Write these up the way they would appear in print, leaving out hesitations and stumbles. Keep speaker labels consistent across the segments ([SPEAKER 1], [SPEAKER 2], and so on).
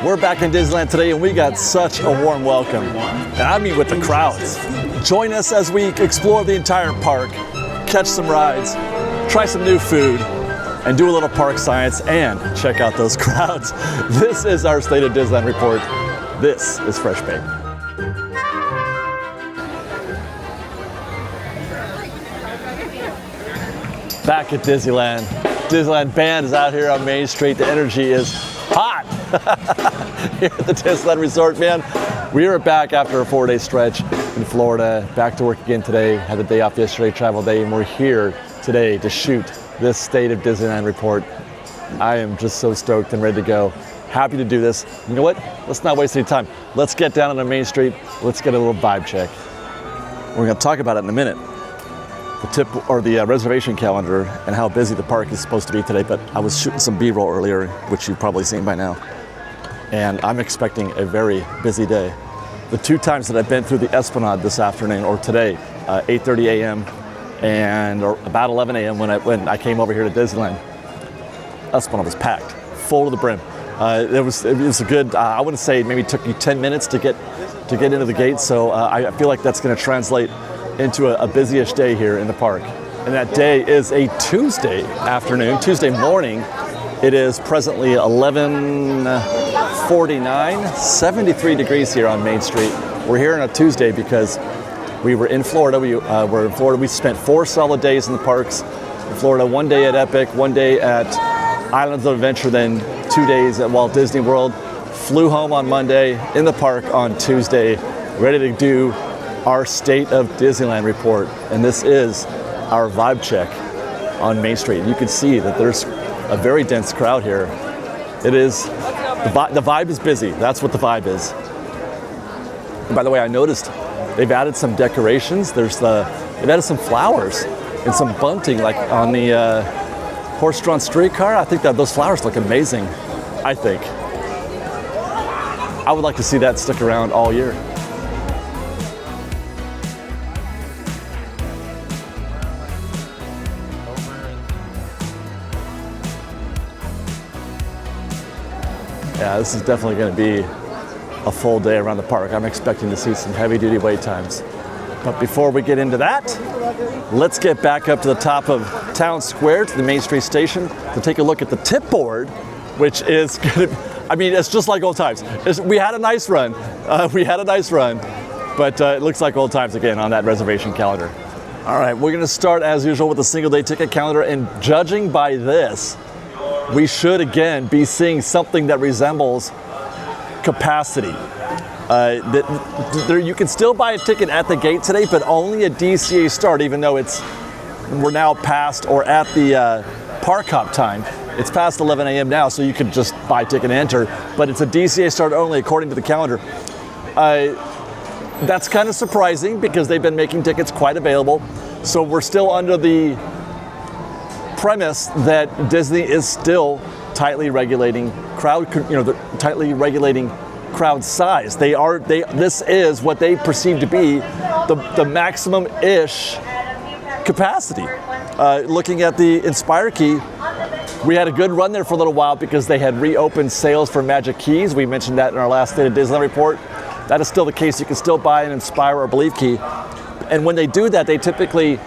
[SPEAKER 1] We're back in Disneyland today and we got such a warm welcome. And I mean with the crowds. Join us as we explore the entire park, catch some rides, try some new food, and do a little park science and check out those crowds. This is our State of Disneyland report. This is Fresh Baked. Back at Disneyland. Disneyland band is out here on Main Street. The energy is hot here at the Disneyland Resort, man. We are back after a 4-day stretch in Florida. Back to work again today. Had the day off yesterday, travel day, and we're here today to shoot this State of Disneyland report. I am just so stoked and ready to go. Happy to do this. You know what? Let's not waste any time. Let's get down on the Main Street. Let's get a little vibe check. We're going to talk about it in a minute. The tip or the reservation calendar and how busy the park is supposed to be today, but I was shooting some B-roll earlier, which you've probably seen by now, and I'm expecting a very busy day. The two times that I've been through the Esplanade this afternoon or today, 8:30 a.m. and or about 11 a.m. when I came over here to Disneyland, Esplanade was packed, full to the brim. It was a good, I wouldn't say maybe it took you 10 minutes to get into the gate, so I feel like that's going to translate into a busy-ish day here in the park. And that day is a Tuesday afternoon, Tuesday morning. It is presently 11:49, 73 degrees here on Main Street. We're here on a Tuesday because we were in Florida. We're in Florida. We spent 4 solid days in the parks in Florida, 1 day at Epic, 1 day at Islands of Adventure, then 2 days at Walt Disney World. Flew home on Monday, in the park on Tuesday, ready to do our State of Disneyland report, and this is our vibe check on Main Street. You can see that there's a very dense crowd here. It is, the vibe is busy. That's what the vibe is. And by the way, I noticed they've added some decorations. They've added some flowers and some bunting like on the horse-drawn streetcar. I think that those flowers look amazing, I think. I would like to see that stick around all year. Yeah, this is definitely going to be a full day around the park. I'm expecting to see some heavy-duty wait times. But before we get into that, let's get back up to the top of Town Square, to the Main Street Station, to take a look at the tip board, which is going to, I mean, it's just like old times. We had a nice run. But it looks like old times again on that reservation calendar. All right, we're going to start as usual with the single-day ticket calendar, and judging by this, we should again be seeing something that resembles capacity. You can still buy a ticket at the gate today, but only a DCA start, even though we're now past or at the park hop time. It's past 11 a.m. now, so you could just buy a ticket and enter, but it's a DCA start only according to the calendar. That's kind of surprising because they've been making tickets quite available. So we're still under the premise that Disney is still tightly regulating crowd size. This is what they perceive to be the maximum-ish capacity. Looking at the Inspire Key, we had a good run there for a little while because they had reopened sales for Magic Keys. We mentioned that in our last State of Disneyland report. That is still the case. You can still buy an Inspire or Believe Key. And when they do that, they typically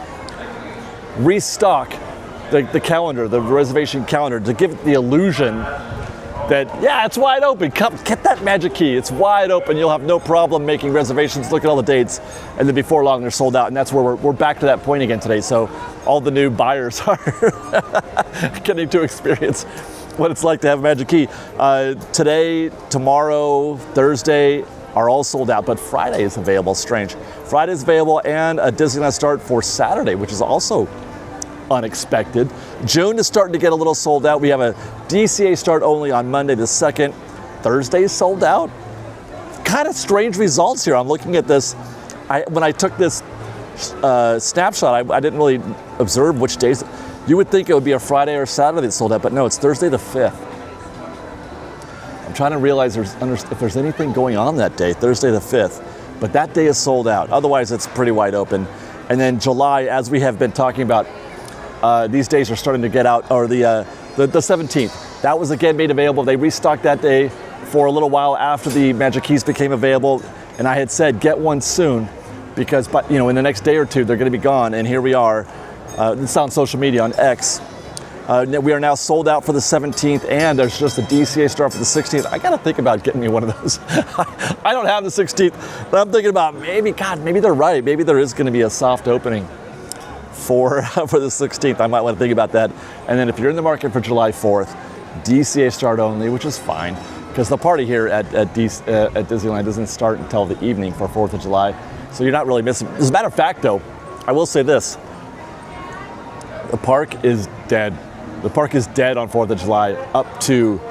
[SPEAKER 1] restock the calendar, the reservation calendar, to give it the illusion that, yeah, it's wide open. Come get that Magic Key. It's wide open. You'll have no problem making reservations. Look at all the dates. And then before long, they're sold out. And that's where we're back to that point again today. So all the new buyers are getting to experience what it's like to have a Magic Key. Today, tomorrow, Thursday are all sold out, but Friday is available. Strange. Friday is available, and a Disneyland start for Saturday, which is also unexpected. June is starting to get a little sold out. We have a DCA start only on Monday the 2nd. Thursday is sold out. Kind of strange results here. I'm looking at this. When I took this snapshot, I didn't really observe which days. You would think it would be a Friday or Saturday that sold out, but no, it's Thursday the 5th. I'm trying to realize if there's anything going on that day, Thursday the 5th, but that day is sold out. Otherwise, it's pretty wide open. And then July, as we have been talking about, these days are starting to get out, or the 17th. That was again made available. They restocked that day for a little while after the Magic Keys became available, and I had said get one soon because, but you know, in the next day or two they're going to be gone, and here we are. It's on social media on X. We are now sold out for the 17th, and there's just a DCA start for the 16th. I gotta think about getting me one of those. I don't have the 16th, but I'm thinking about maybe they're right. Maybe there is gonna be a soft opening for the 16th. I might want to think about that. And then if you're in the market for July 4th, DCA start only, which is fine, because the party here at Disneyland doesn't start until the evening for 4th of July. So you're not really missing. As a matter of fact, though, I will say this. The park is dead. The park is dead on 4th of July up to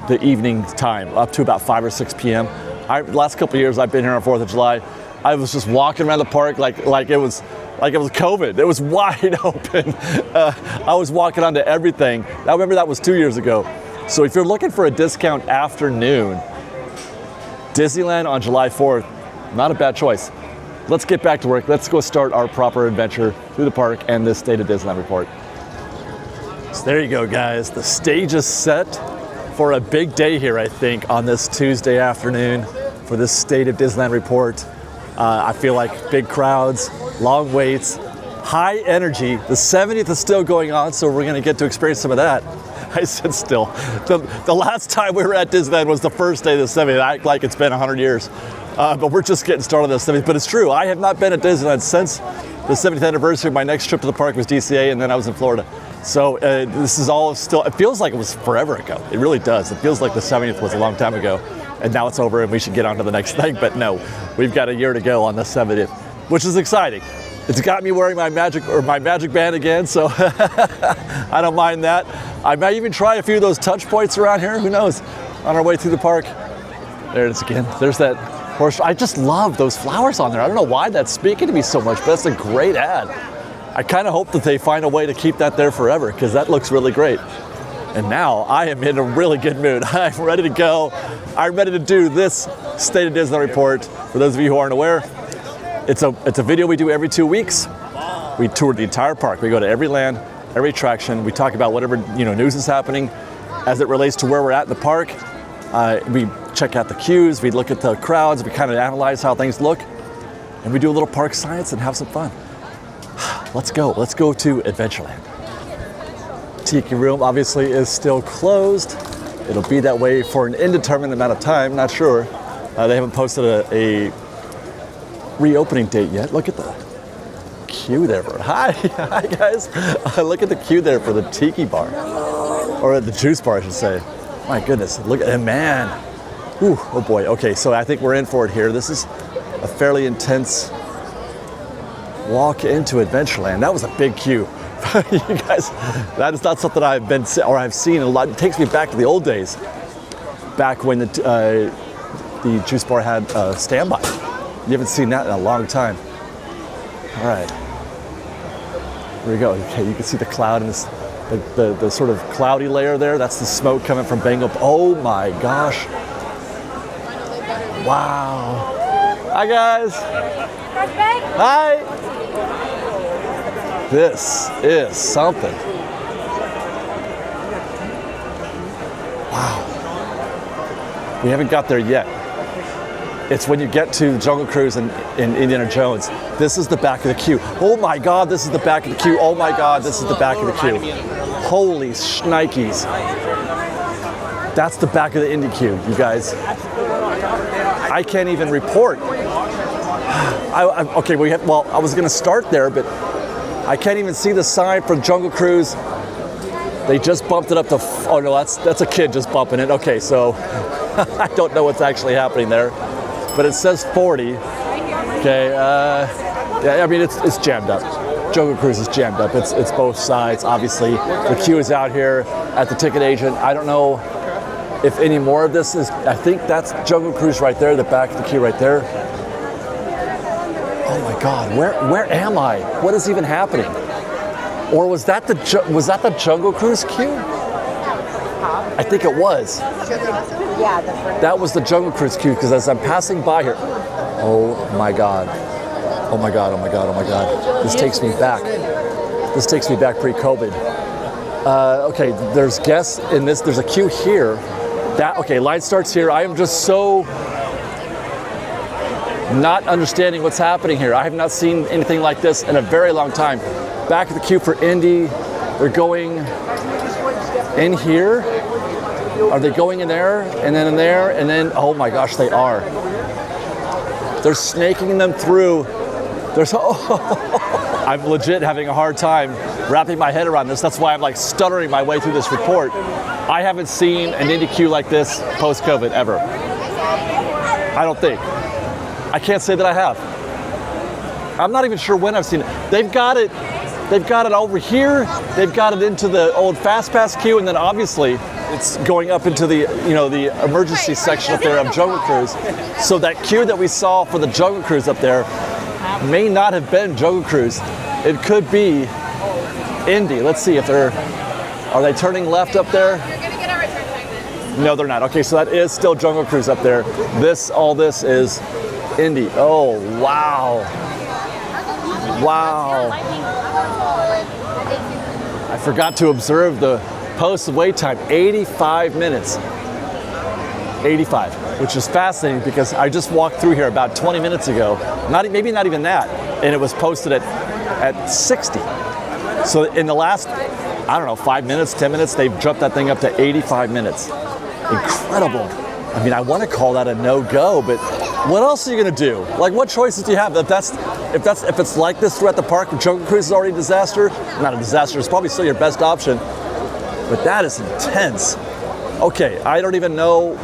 [SPEAKER 1] the evening time, up to about 5 or 6 p.m. The last couple of years I've been here on 4th of July, I was just walking around the park like it was COVID. It was wide open. I was walking onto everything. I remember that was 2 years ago. So if you're looking for a discount afternoon, Disneyland on July 4th, not a bad choice. Let's get back to work. Let's go start our proper adventure through the park and this State of Disneyland report. So there you go, guys. The stage is set for a big day here, I think, on this Tuesday afternoon for this State of Disneyland report. I feel like big crowds, long waits, high energy. The 70th is still going on, so we're gonna get to experience some of that. I said still. The last time we were at Disneyland was the first day of the 70th. I act like it's been 100 years. But we're just getting started on the 70th. But it's true, I have not been at Disneyland since the 70th anniversary. My next trip to the park was DCA, and then I was in Florida. So this is all still, it feels like it was forever ago. It really does. It feels like the 70th was a long time ago. And now it's over and we should get on to the next thing. But no, we've got a year to go on the 70th, which is exciting. It's got me wearing my magic band again, so I don't mind that. I might even try a few of those touch points around here, who knows, on our way through the park. There it is again. There's that horse. I just love those flowers on there. I don't know why that's speaking to me so much, but that's a great ad. I kind of hope that they find a way to keep that there forever, because that looks really great. And now I am in a really good mood. I'm ready to go. I'm ready to do this State of Disneyland report. For those of you who aren't aware, it's a video we do every 2 weeks. We tour the entire park. We go to every land, every attraction. We talk about whatever news is happening as it relates to where we're at in the park. We check out the queues. We look at the crowds. We kind of analyze how things look, and we do a little park science and have some fun. Let's go. Let's go to Adventureland. Tiki Room obviously is still closed. It'll be that way for an indeterminate amount of time. Not sure. They haven't posted a reopening date yet. Look at the queue there. Hi guys. Look at the queue there for the Tiki Bar, or the Juice Bar, I should say. My goodness, look at him, man. Whew, oh boy. Okay, so I think we're in for it here. This is a fairly intense walk into Adventureland. That was a big queue. You guys, that is not something I've seen a lot. It takes me back to the old days, back when the Juice Bar had standby. You haven't seen that in a long time. All right, here we go. Okay, you can see the cloud and the sort of cloudy layer there. That's the smoke coming from Bengal. Oh my gosh! Wow. Hi guys. Hi. This is something. Wow. We haven't got there yet. It's when you get to Jungle Cruise and Indiana Jones. This is the back of the queue. Oh my God, this is the back of the queue. Oh my God, this is the back of the queue. Holy shnikes. That's the back of the Indy queue, you guys. I can't even report. Okay, I was gonna start there, but I can't even see the sign for Jungle Cruise. They just bumped it up to, oh no, that's a kid just bumping it. Okay, so I don't know what's actually happening there, but it says 40. Okay, yeah, I mean, it's jammed up. Jungle Cruise is jammed up. It's both sides, obviously. The queue is out here at the ticket agent. I don't know if any more of this is, I think that's Jungle Cruise right there, the back of the queue right there. Oh my God, where am I? What is even happening? Or was that the Jungle Cruise queue? I think it was. That was the Jungle Cruise queue, because as I'm passing by here, oh my God. Oh my God, oh my God, oh my God. This takes me back. This takes me back pre-COVID. Okay, there's guests in this, there's a queue here, Okay, line starts here. I am just so not understanding what's happening here. I have not seen anything like this in a very long time. Back of the queue for Indy. They're going in here. Are they going in there and then in there and then, oh my gosh, they are. They're snaking them through. I'm legit having a hard time wrapping my head around this. That's why I'm like stuttering my way through this report. I haven't seen an Indy queue like this post-COVID ever. I don't think. I can't say that I have. I'm not even sure when I've seen it. They've got it over here. They've got it into the old Fast Pass queue, and then obviously it's going up into the, the emergency section up there of Jungle Cruise. So that queue that we saw for the Jungle Cruise up there may not have been Jungle Cruise. It could be Indy. Let's see if are they turning left up there? No, they're not. Okay, so that is still Jungle Cruise up there. All this is Indy. Oh, wow. Wow. I forgot to observe the posted wait time, 85 minutes. 85, which is fascinating because I just walked through here about 20 minutes ago. Maybe not even that, and it was posted at 60. So in the last, 5 minutes, 10 minutes, they've jumped that thing up to 85 minutes. Incredible. I mean, I want to call that a no-go, but what else are you going to do? Like, what choices do you have? If it's like this throughout the park, Jungle Cruise is already a disaster. Not a disaster. It's probably still your best option, but that is intense. Okay, I don't even know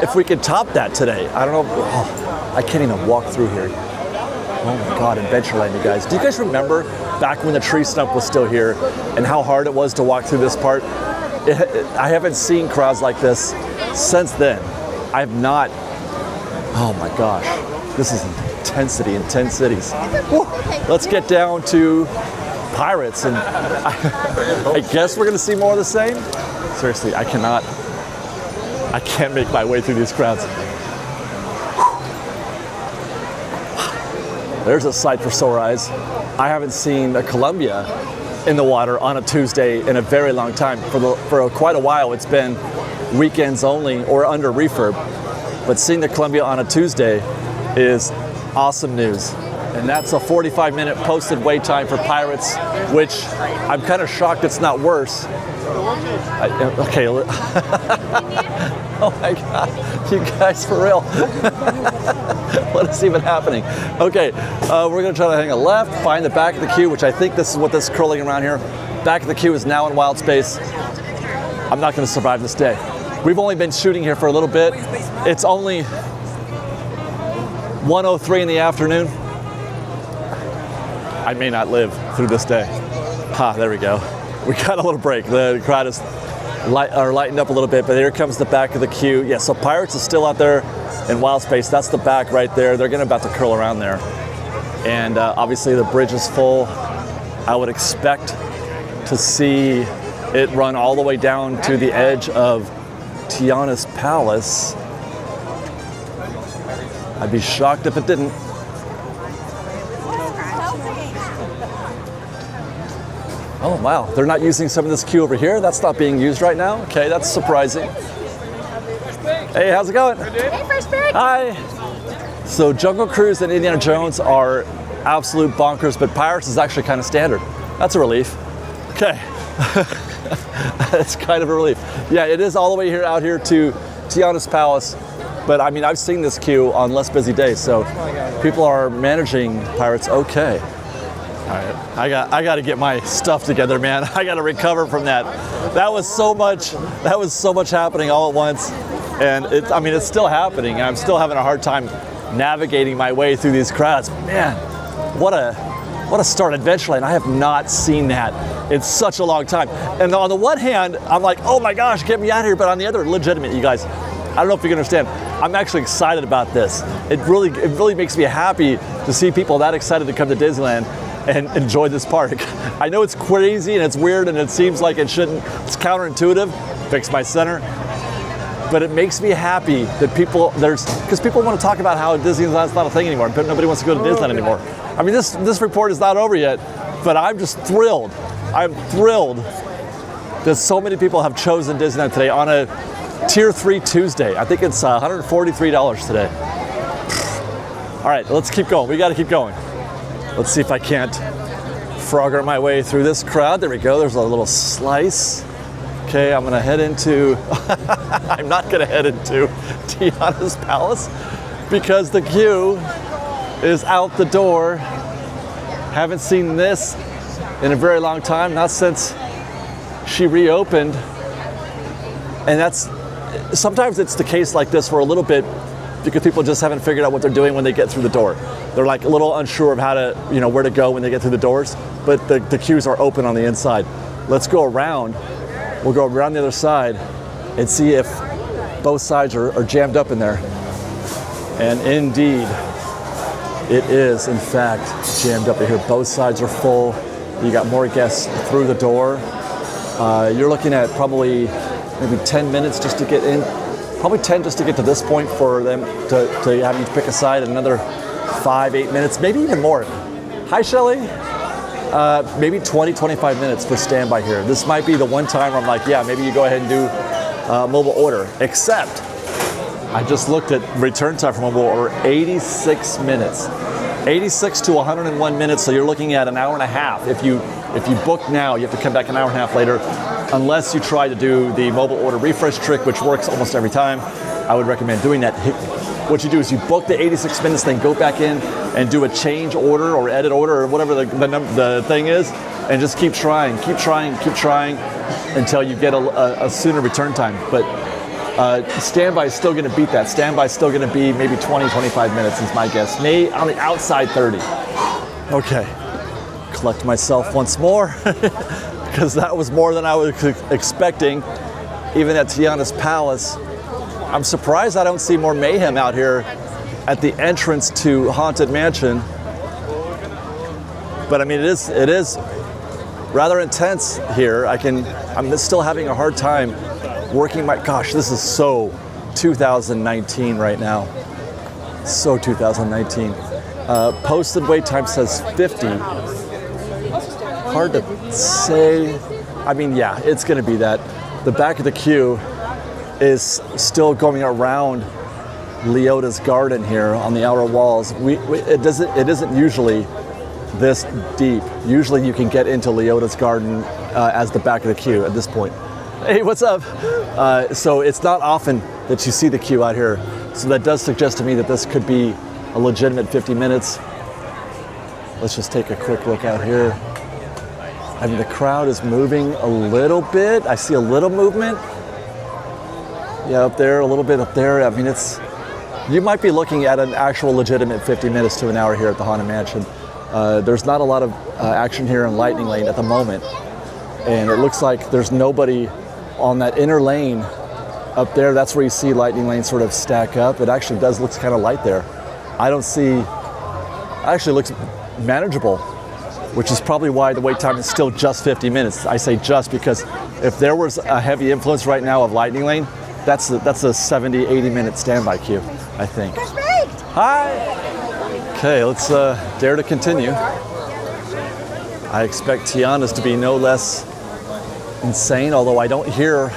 [SPEAKER 1] if we could top that today. I don't know. Oh, I can't even walk through here. Oh my God, Adventureland, you guys. Do you guys remember back when the tree stump was still here and how hard it was to walk through this part? I haven't seen crowds like this since then. I have not. Oh my gosh, this is intensity in 10 cities. Woo. Let's get down to Pirates, and I guess we're gonna see more of the same. Seriously, I can't make my way through these crowds. There's a sight for sore eyes. I haven't seen a Columbia in the water on a Tuesday in a very long time. For quite a while, it's been weekends only or under refurb. But seeing the Columbia on a Tuesday is awesome news. And that's a 45-minute posted wait time for Pirates, which I'm kind of shocked it's not worse. Okay. Oh my God, you guys, for real. What is even happening? Okay, we're gonna try to hang a left, find the back of the queue, which I think this is what this is curling around here. Back of the queue is now in wild space. I'm not gonna survive this day. We've only been shooting here for a little bit. It's only 1:03 in the afternoon. I may not live through this day. There we go. We got a little break. The crowd is lightened up a little bit, but here comes the back of the queue. Yeah, so Pirates is still out there in wild space. That's the back right there. They're about to curl around there. And obviously the bridge is full. I would expect to see it run all the way down to the edge of Tiana's palace. I'd be shocked if it didn't. Oh wow, they're not using some of this queue over here? That's not being used right now? Okay, that's surprising. Hey, how's it going?
[SPEAKER 2] Hey, First Spirit.
[SPEAKER 1] Hi. So Jungle Cruise and Indiana Jones are absolute bonkers, but Pirates is actually kind of standard. That's a relief. Okay. That's kind of a relief. Yeah, it is all the way out here to Tiana's palace. But I mean, I've seen this queue on less busy days, so people are managing Pirates okay. All right, I got to get my stuff together, man. I got to recover from that. That was so much happening all at once, and it's still happening. I'm still having a hard time navigating my way through these crowds. Man, what a start, Adventureland. I have not seen that in such a long time. And on the one hand, I'm like, oh my gosh, get me out of here. But on the other, legitimate, you guys, I don't know if you can understand. I'm actually excited about this. It really makes me happy to see people that excited to come to Disneyland and enjoy this park. I know it's crazy and it's weird and it seems like it shouldn't, it's counterintuitive, fix my center, but it makes me happy that because people want to talk about how Disneyland's not a thing anymore, but nobody wants to go to Disneyland anymore. I mean, this report is not over yet, but I'm just thrilled. I'm thrilled that so many people have chosen Disneyland today on a Tier 3 Tuesday. I think it's $143 today. All right, let's keep going. We got to keep going. Let's see if I can't frogger my way through this crowd. There we go. There's a little slice. Okay, I'm gonna head into, I'm not gonna head into Tiana's Palace because the queue is out the door. Haven't seen this in a very long time, not since she reopened. And that's, sometimes it's the case like this for a little bit because people just haven't figured out what they're doing when they get through the door. They're like a little unsure of how to, where to go when they get through the doors, but the queues are open on the inside. Let's go around. We'll go around the other side and see if both sides are jammed up in there. And indeed, it is in fact jammed up in here. Both sides are full. You got more guests through the door. You're looking at probably maybe 10 minutes just to get in. Probably 10 just to get to this point for them to have you pick a side. Another 5-8 minutes, maybe even more. Hi, Shelly. Maybe 20-25 minutes for standby here. This might be the one time where I'm like, yeah, maybe you go ahead and do mobile order. Except, I just looked at return time for mobile order, 86 minutes. 86 to 101 minutes, so you're looking at an hour and a half. If you book now, you have to come back an hour and a half later, unless you try to do the mobile order refresh trick, which works almost every time. I would recommend doing that. What you do is you book the 86 minutes, then go back in and do a change order or edit order or whatever the thing is, and just keep trying until you get a sooner return time. But standby is still going to beat that. Standby is still going to be maybe 20-25 minutes is my guess. Maybe on the outside 30. Okay, collect myself once more because that was more than I was expecting, even at Tiana's Palace. I'm surprised I don't see more mayhem out here at the entrance to Haunted Mansion. But I mean, it is rather intense here. I'm still having a hard time working my, gosh, this is so 2019 right now. So 2019. Posted wait time says 50. Hard to say. I mean, yeah, it's gonna be that. The back of the queue is still going around Leota's garden here on the outer walls. It isn't usually this deep. Usually you can get into Leota's garden as the back of the queue at this point. Hey, what's up? So it's not often that you see the queue out here. So that does suggest to me that this could be a legitimate 50 minutes. Let's just take a quick look out here. I mean, the crowd is moving a little bit. I see a little movement. Yeah, up there, a little bit up there. I mean, you might be looking at an actual legitimate 50 minutes to an hour here at the Haunted Mansion. There's not a lot of action here in Lightning Lane at the moment. And it looks like there's nobody on that inner lane up there. That's where you see Lightning Lane sort of stack up. It actually does look kind of light there. Actually looks manageable, which is probably why the wait time is still just 50 minutes. I say just because if there was a heavy influence right now of Lightning Lane, that's a 70, 80 minute standby queue, I think. Perfect. Hi. Okay, let's dare to continue. I expect Tiana's to be no less insane, although I don't hear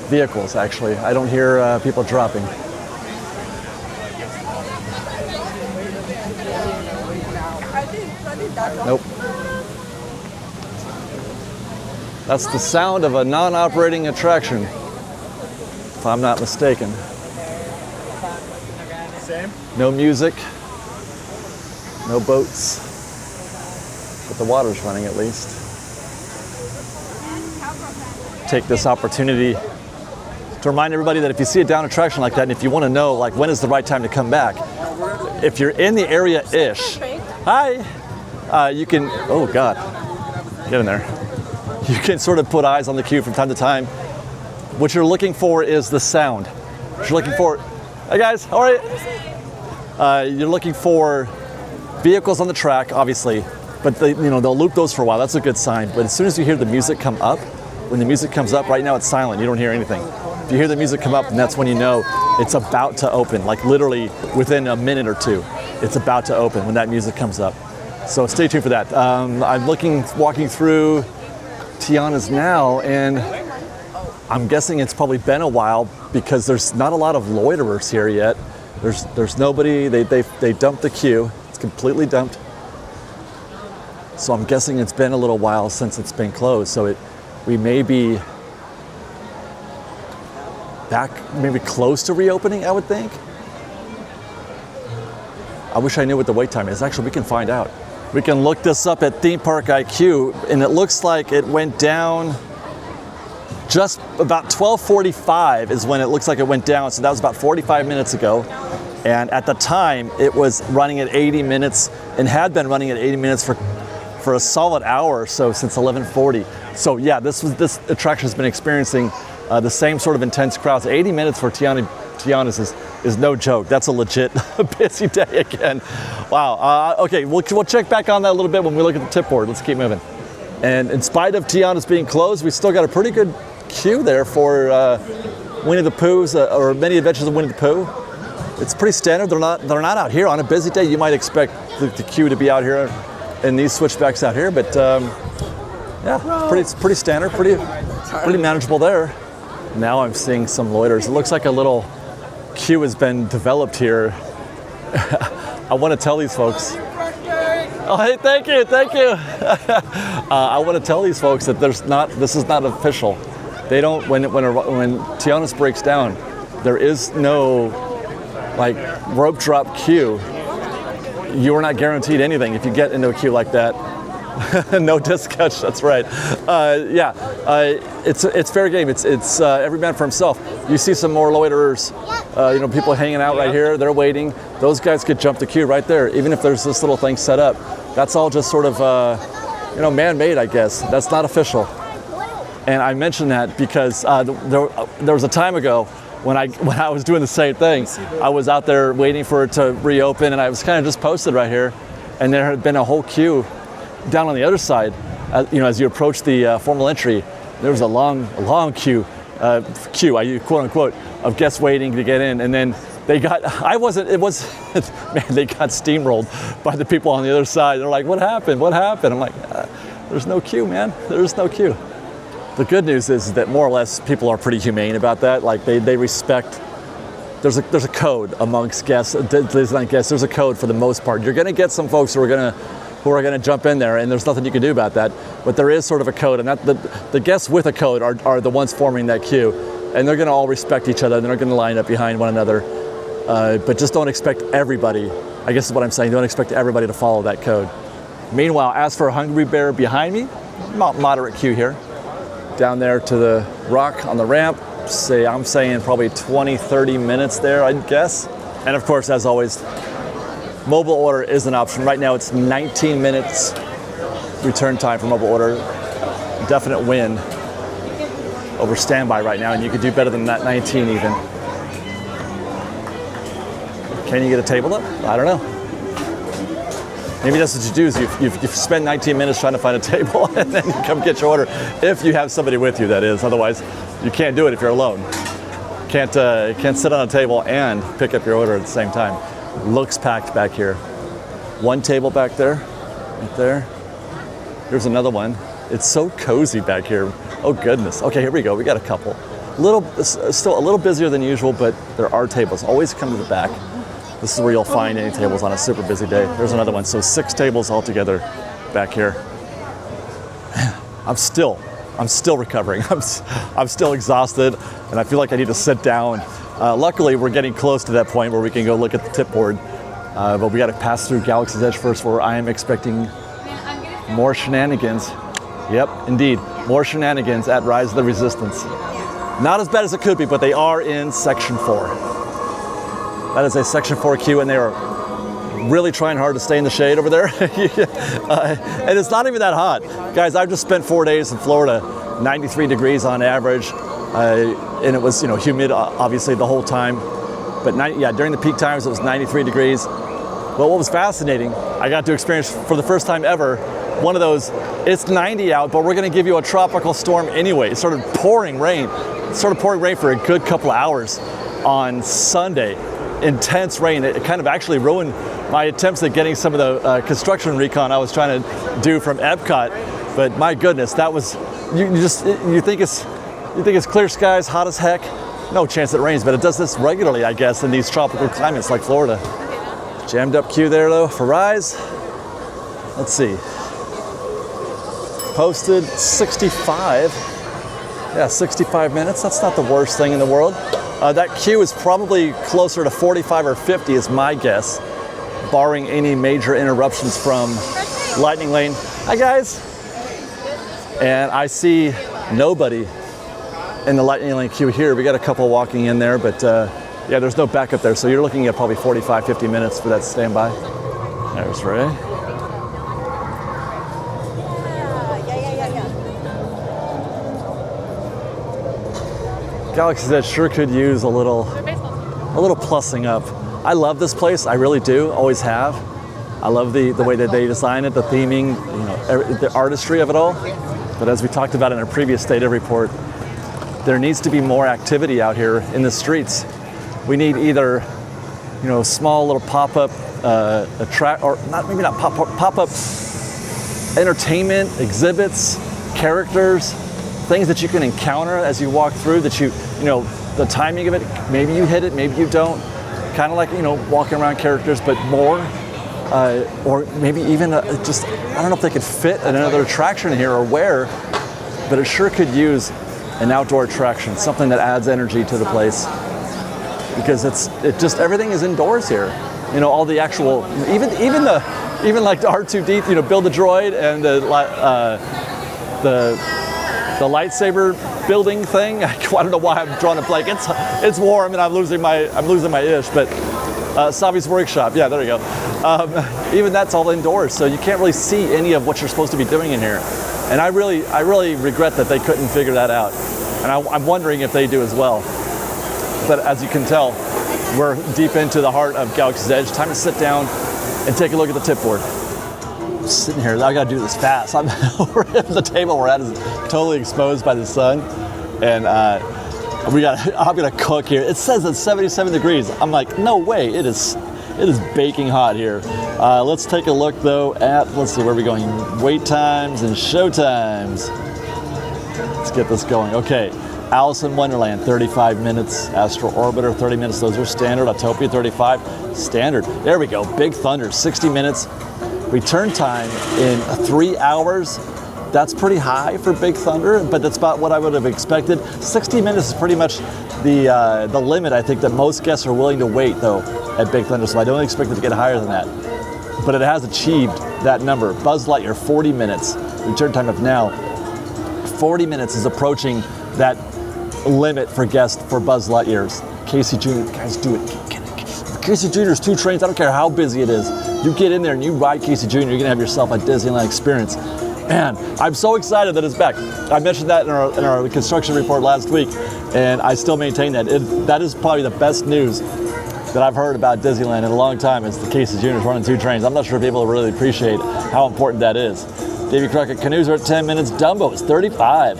[SPEAKER 1] vehicles, actually. I don't hear people dropping. Nope. That's the sound of a non-operating attraction, if I'm not mistaken. Same. No music, no boats, but the water's running at least. Take this opportunity to remind everybody that if you see a down attraction like that, and if you want to know like when is the right time to come back, if you're in the area-ish, hi, you can, oh God, get in there. You can sort of put eyes on the queue from time to time. What you're looking for is the sound. What you're looking for, hey guys, how are you? You're looking for vehicles on the track, obviously, but they'll loop those for a while. That's a good sign. But as soon as you hear the music come up, when the music comes up, right now it's silent. You don't hear anything. If you hear the music come up, then that's when you know it's about to open. Like literally within a minute or two, it's about to open when that music comes up. So stay tuned for that. I'm walking through Tiana's now, and I'm guessing it's probably been a while because there's not a lot of loiterers here yet. There's nobody. They dumped the queue. It's completely dumped. So I'm guessing it's been a little while since it's been closed. So we may be back, maybe close to reopening, I would think. I wish I knew what the wait time is. Actually, we can find out. We can look this up at Theme Park IQ, and it looks like it went down just about 12:45 is when it looks like it went down. So that was about 45 minutes ago. And at the time, it was running at 80 minutes and had been running at 80 minutes for a solid hour or so since 11:40. So yeah, this attraction has been experiencing the same sort of intense crowds. 80 minutes for Tiana's is no joke. That's a legit busy day again. Wow. Okay, we'll check back on that a little bit when we look at the tip board. Let's keep moving. And in spite of Tiana's being closed, we still got a pretty good queue there for Winnie the Pooh's or Many Adventures of Winnie the Pooh. It's pretty standard. They're not out here on a busy day. You might expect the queue to be out here in these switchbacks out here, but yeah, pretty standard, pretty manageable there. Now I'm seeing some loiters. It looks like a little queue has been developed here. I want to tell these folks. Oh, hey, thank you. I want to tell these folks that this is not official. They don't, when Tiana's breaks down, there is no like rope drop queue. You are not guaranteed anything if you get into a queue like that. No discounts, that's right. It's fair game. It's every man for himself. You see some more loiterers, people hanging out right here. They're waiting. Those guys could jump the queue right there, even if there's this little thing set up. That's all just sort of, man-made, I guess. That's not official. And I mention that because there was a time ago when I was doing the same thing. I was out there waiting for it to reopen, and I was kind of just posted right here, and there had been a whole queue down on the other side. As you approach the formal entry, there was a long queue, quote unquote, of guests waiting to get in, and then they got steamrolled by the people on the other side. They're like, what happened? I'm like, there's no queue, man. There's no queue. The good news is that more or less people are pretty humane about that. Like they respect. There's a code amongst guests, Disneyland guests. There's a code for the most part. You're going to get some folks who are going to jump in there, and there's nothing you can do about that. But there is sort of a code, and that the guests with a code are the ones forming that queue, and they're going to all respect each other, and they're going to line up behind one another. But just don't expect everybody. I guess is what I'm saying. Don't expect everybody to follow that code. Meanwhile, as for Hungry Bear behind me, moderate queue here. Down there to the rock on the ramp, I'm saying probably 20-30 minutes there, I'd guess. And of course, as always, mobile order is an option. Right now it's 19 minutes return time for mobile order. Definite win over standby right now, and you could do better than that 19 even. Can you get a table up? I don't know. Maybe that's what you do is you spend 19 minutes trying to find a table and then you come get your order. If you have somebody with you, that is. Otherwise, you can't do it if you're alone. Can't sit on a table and pick up your order at the same time. Looks packed back here. One table back there, right there. Here's another one. It's so cozy back here. Oh goodness. Okay, here we go. We got a couple. Still a little busier than usual, but there are tables. Always come to the back. This is where you'll find any tables on a super busy day. There's another one. So 6 tables altogether back here. I'm still recovering. I'm still exhausted, and I feel like I need to sit down. Luckily, we're getting close to that point where we can go look at the tip board. But we got to pass through Galaxy's Edge first, where I am expecting more shenanigans. Yep, indeed, more shenanigans at Rise of the Resistance. Not as bad as it could be, but they are in Section 4. That is a Section 4 queue, and they are really trying hard to stay in the shade over there. And it's not even that hot. Guys, I've just spent 4 days in Florida, 93 degrees on average, and it was humid obviously the whole time. But during the peak times it was 93 degrees. Well, what was fascinating, I got to experience for the first time ever one of those, it's 90 out, but we're going to give you a tropical storm anyway. It started pouring rain. For a good couple of hours on Sunday. Intense rain. It kind of actually ruined my attempts at getting some of the construction recon I was trying to do from Epcot. But my goodness, that was, you think it's You think it's clear skies, hot as heck? No chance it rains, but it does this regularly, I guess, in these tropical climates like Florida. Jammed up queue there though for Rise. Let's see. Posted 65. Yeah, 65 minutes. That's not the worst thing in the world. That queue is probably closer to 45 or 50 is my guess, barring any major interruptions from Lightning Lane. Hi guys. And I see nobody in the Lightning Lane queue here. We got a couple walking in there, but yeah, there's no backup there. So you're looking at probably 45, 50 minutes for that standby. There's Ray. Galaxy's Edge sure could use a little plussing up. I love this place, I really do, always have. I love the way that they design it, the theming, you know, the artistry of it all. But as we talked about in our previous data report, there needs to be more activity out here in the streets. We need either, you know, small little pop-up maybe not pop-up entertainment, exhibits, characters, things that you can encounter as you walk through that you know, the timing of it, maybe you hit it, maybe you don't. Kind of like, you know, walking around characters, but more. Or maybe even just, I don't know if they could fit another attraction here or where, but it sure could use an outdoor attraction, something that adds energy to the place. Because everything is indoors here. You know, all the actual, even like the R2D, you know, Build a Droid and the lightsaber building thing. I don't know why I'm drawing a blank. It's warm and I'm losing my ish, but Savi's Workshop, yeah, there you go. Even that's all indoors, so you can't really see any of what you're supposed to be doing in here. And I really regret that they couldn't figure that out. And I'm wondering if they do as well. But as you can tell, we're deep into the heart of Galaxy's Edge. Time to sit down and take a look at the tip board. I'm sitting here, I gotta do this fast. The table we're at is totally exposed by the sun. And I'm gonna cook here. It says it's 77 degrees. I'm like, no way, it is baking hot here. Let's take a look though at, let's see, where are we going? Wait times and show times. Let's get this going. Okay, Alice in Wonderland, 35 minutes. Astro Orbiter, 30 minutes. Those are standard. Autotopia, 35. Standard. There we go. Big Thunder, 60 minutes. Return time in 3 hours. That's pretty high for Big Thunder, but that's about what I would have expected. 60 minutes is pretty much the limit, I think, that most guests are willing to wait, though, at Big Thunder, so I don't expect it to get higher than that. But it has achieved that number. Buzz Lightyear, 40 minutes. Return time of now. 40 minutes is approaching that limit for guests for Buzz Lightyears. Casey Jr., guys, do it. Casey Jr.'s 2 trains, I don't care how busy it is. You get in there and you ride Casey Jr., you're gonna have yourself a Disneyland experience. Man, I'm so excited that it's back. I mentioned that in our construction report last week, and I still maintain that. That is probably the best news that I've heard about Disneyland in a long time, is the Casey Jr.'s running 2 trains. I'm not sure if people really appreciate how important that is. Davy Crockett canoes are at 10 minutes. Dumbo is 35.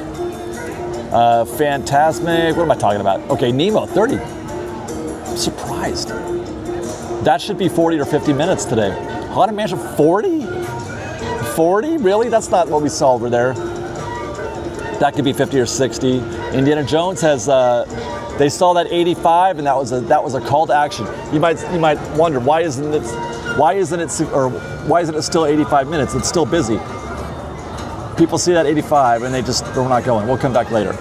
[SPEAKER 1] Fantasmic, what am I talking about? Okay, Nemo, 30. I'm surprised. That should be 40 or 50 minutes today. Haunted Mansion, 40? 40? Really? That's not what we saw over there. That could be 50 or 60. Indiana Jones has, they saw that 85, and that was a call to action. You might wonder, why isn't it still 85 minutes? It's still busy. People see that 85 and they're not going. We'll come back later.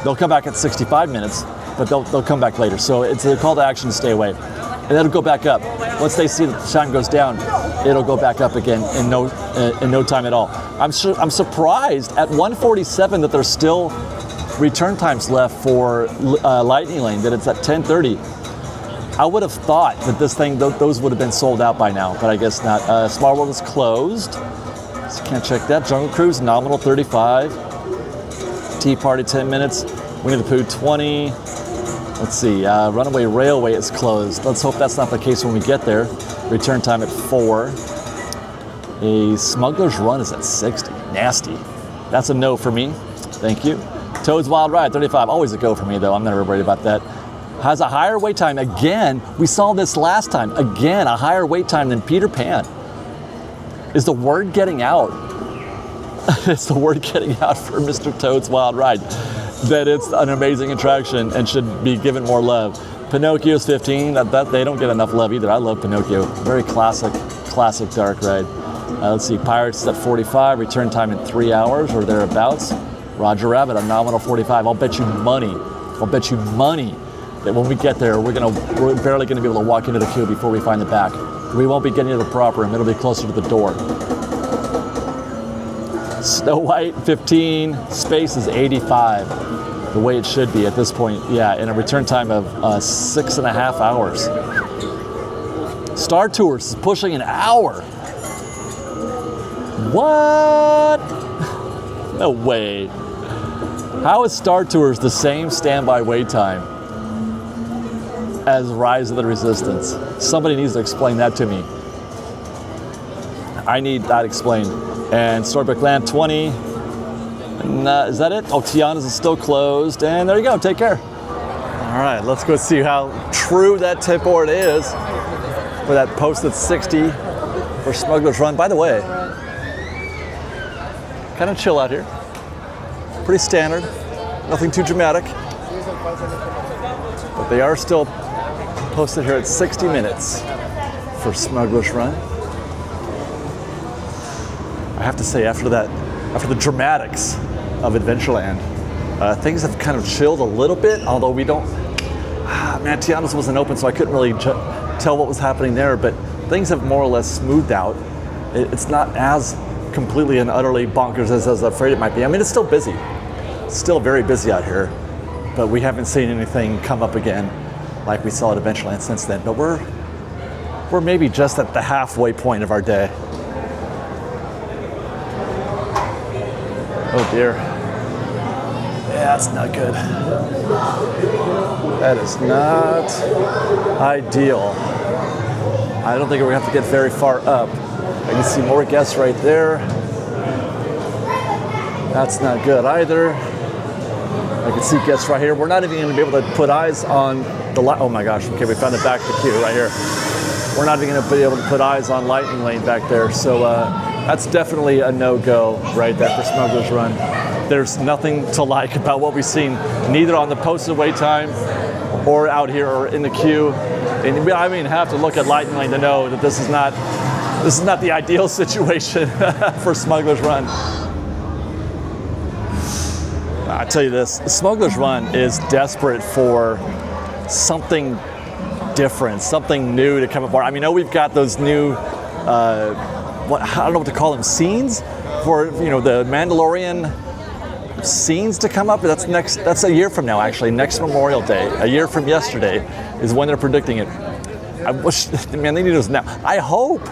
[SPEAKER 1] They'll come back at 65 minutes, but they'll come back later. So it's a call to action to stay away. And it'll go back up. Once they see that the time goes down, it'll go back up again in no time at all. I'm surprised at 1:47 that there's still return times left for Lightning Lane, that it's at 10:30. I would have thought that this thing, those would have been sold out by now, but I guess not. Small World is closed. So can't check that. Jungle Cruise, nominal 35. Tea Party, 10 minutes. Winnie the Pooh, 20. Let's see, Runaway Railway is closed. Let's hope that's not the case when we get there. Return time at 4. A Smuggler's Run is at 60. Nasty. That's a no for me. Thank you. Toad's Wild Ride, 35. Always a go for me, though. I'm never worried about that. Has a higher wait time. Again, we saw this last time. Again, a higher wait time than Peter Pan. Is the word getting out? It's the word getting out for Mr. Toad's Wild Ride. that it's an amazing attraction and should be given more love. Pinocchio's 15. That they don't get enough love either. I love Pinocchio. Very classic dark ride. Let's see, Pirates at 45. Return time in 3 hours or thereabouts. Roger Rabbit, a nominal 45. I'll bet you money that when we get there, we're barely gonna be able to walk into the queue before we find the back. We won't be getting to the prop room. It'll be closer to the door. Snow White, 15. Space is 85. The way it should be at this point. Yeah, in a return time of 6.5 hours. Star Tours is pushing an hour. What? No way. How is Star Tours the same standby wait time as Rise of the Resistance? Somebody needs to explain that to me. I need that explained. And Storybook Land 20. And, is that it? Oh, Tiana's is still closed. And there you go. Take care. All right, let's go see how true that tip board is for that posted 60 for Smuggler's Run. By the way, kind of chill out here. Pretty standard. Nothing too dramatic. But they are still posted here at 60 minutes for Smuggler's Run. I have to say, after the dramatics of Adventureland, things have kind of chilled a little bit, although we don't, man, Tiana's wasn't open, so I couldn't really tell what was happening there, but things have more or less smoothed out. It's not as completely and utterly bonkers as I was afraid it might be. I mean, it's still busy. It's still very busy out here, but we haven't seen anything come up again like we saw at Adventureland since then. But we're maybe just at the halfway point of our day. Oh dear. Yeah, that's not good. That is not ideal. I don't think we're gonna have to get very far up. I can see more guests right there. That's not good either. I can see guests right here. We're not even gonna be able to put eyes on the light. Oh my gosh, okay, we found the back of the queue right here. We're not even gonna be able to put eyes on Lightning Lane back there. So that's definitely a no-go right there for Smuggler's Run. There's nothing to like about what we've seen, neither on the posted wait time or out here or in the queue. And I mean, have to look at Lightning Lane to know that this is not the ideal situation for Smuggler's Run. I tell you this, Smuggler's Run is desperate for something different, something new to come aboard. I mean, I know we've got those new, I don't know what to call them, scenes for, the Mandalorian scenes to come up. That's a year from now, actually, next Memorial Day. A year from yesterday is when they're predicting it. I wish, man, they need us now. I hope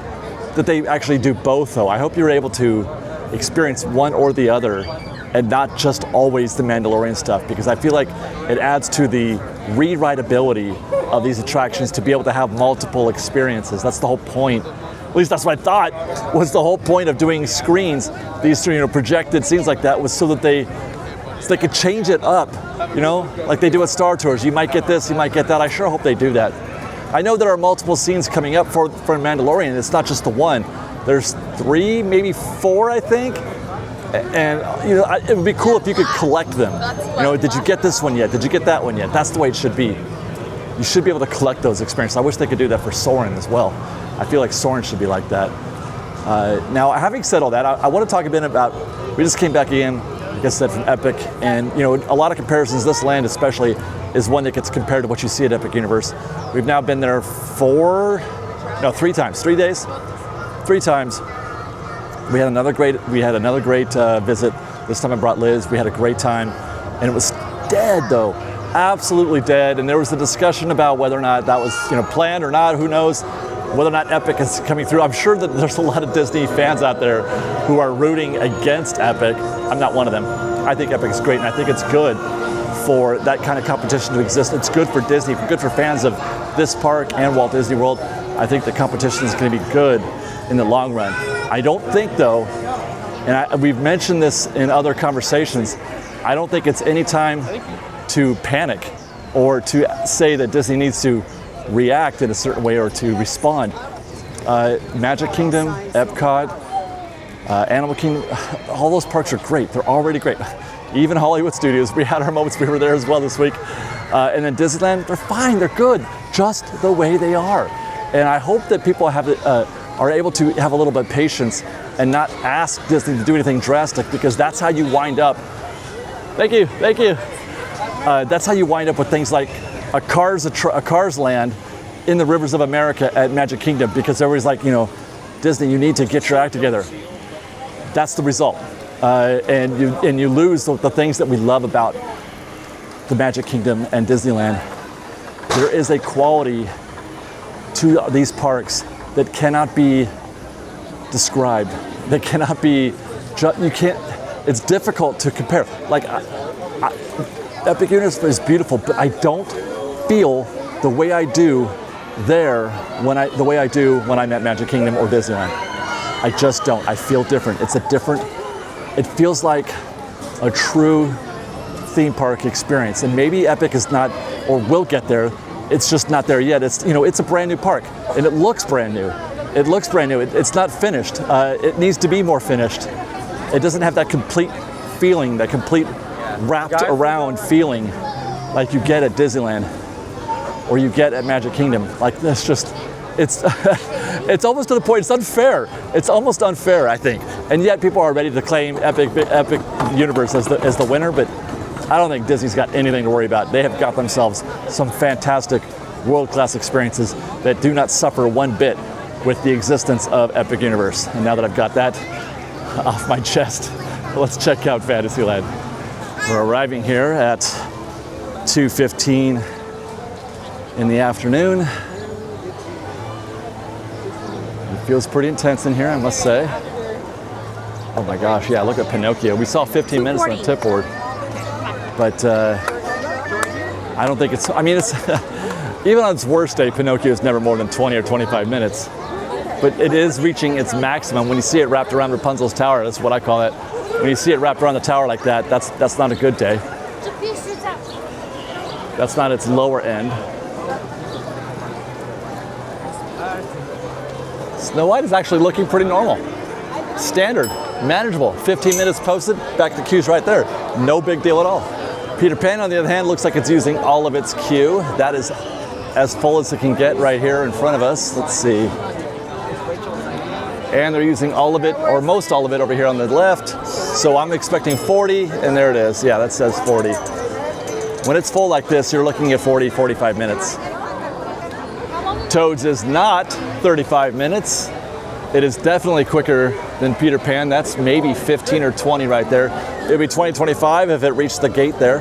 [SPEAKER 1] that they actually do both, though. I hope you're able to experience one or the other and not just always the Mandalorian stuff, because I feel like it adds to the rewritability of these attractions to be able to have multiple experiences. That's the whole point. At least that's what I thought was the whole point of doing screens, these projected scenes like that, was so that they could change it up, like they do at Star Tours. You might get this, you might get that. I sure hope they do that. I know there are multiple scenes coming up for Mandalorian. It's not just the one. There's 3, maybe 4, I think. And it would be cool if you could collect them. Did you get this one yet? Did you get that one yet? That's the way it should be. You should be able to collect those experiences. I wish they could do that for Soarin' as well. I feel like Soarin' should be like that. Now, having said all that, I want to talk a bit about, we just came back again, like I said, from Epic, and a lot of comparisons. This land especially is one that gets compared to what you see at Epic Universe. We've now been there 3 times, 3 days, 3 times. We had another great visit. This time I brought Liz. We had a great time, and it was dead though, absolutely dead. And there was a discussion about whether or not that was planned or not. Who knows? Whether or not Epic is coming through. I'm sure that there's a lot of Disney fans out there who are rooting against Epic. I'm not one of them. I think Epic is great, and I think it's good for that kind of competition to exist. It's good for Disney, good for fans of this park and Walt Disney World. I think the competition is going to be good in the long run. I don't think, though, and we've mentioned this in other conversations, I don't think it's any time to panic or to say that Disney needs to react in a certain way or to respond. Magic Kingdom, Epcot, Animal Kingdom, all those parks are great. They're already great. even Hollywood Studios. We had our moments, we were there as well this week. And then Disneyland, they're fine, they're good, just the way they are. And I hope that people are able to have a little bit of patience and not ask Disney to do anything drastic, because that's how you wind up. Thank you. That's how you wind up with things like a Cars Land in the Rivers of America at Magic Kingdom, because everybody's like, you know, Disney, you need to get your act together. That's the result. And you lose the things that we love about the Magic Kingdom and Disneyland. There is a quality to these parks that cannot be described. That cannot be, it's difficult to compare. Like, Epic Universe is beautiful, but I don't feel the way I do there the way I do when I'm at Magic Kingdom or Disneyland. I just don't. I feel different. It feels like a true theme park experience. And maybe Epic is not, or will get there. It's just not there yet. It's a brand new park, and it looks brand new. It's not finished. It needs to be more finished. It doesn't have that complete feeling, that complete wrapped around feeling like you get at Disneyland or you get at Magic Kingdom. Like, it's it's almost to the point, it's unfair. It's almost unfair, I think. And yet people are ready to claim Epic Universe as the winner, but I don't think Disney's got anything to worry about. They have got themselves some fantastic world-class experiences that do not suffer one bit with the existence of Epic Universe. And now that I've got that off my chest, let's check out Fantasyland. We're arriving here at 2:15 in the afternoon. It feels pretty intense in here, I must say. Oh my gosh, yeah, look at Pinocchio. We saw 15 minutes on the tip board, but I don't think it's even on its worst day, Pinocchio is never more than 20 or 25 minutes. But it is reaching its maximum when you see it wrapped around Rapunzel's tower. That's what I call it. When you see it wrapped around the tower like that, that's not a good day. That's not its lower end. Snow White is actually looking pretty normal. Standard, manageable. 15 minutes posted, back to queues right there. No big deal at all. Peter Pan, on the other hand, looks like it's using all of its queue. That is as full as it can get right here in front of us. Let's see. And they're using all of it, or most all of it, over here on the left. So I'm expecting 40, and there it is. Yeah, that says 40. When it's full like this, you're looking at 40, 45 minutes. Toads is not 35 minutes. It is definitely quicker than Peter Pan. That's maybe 15 or 20 right there. It'd be 20, 25 if it reached the gate there.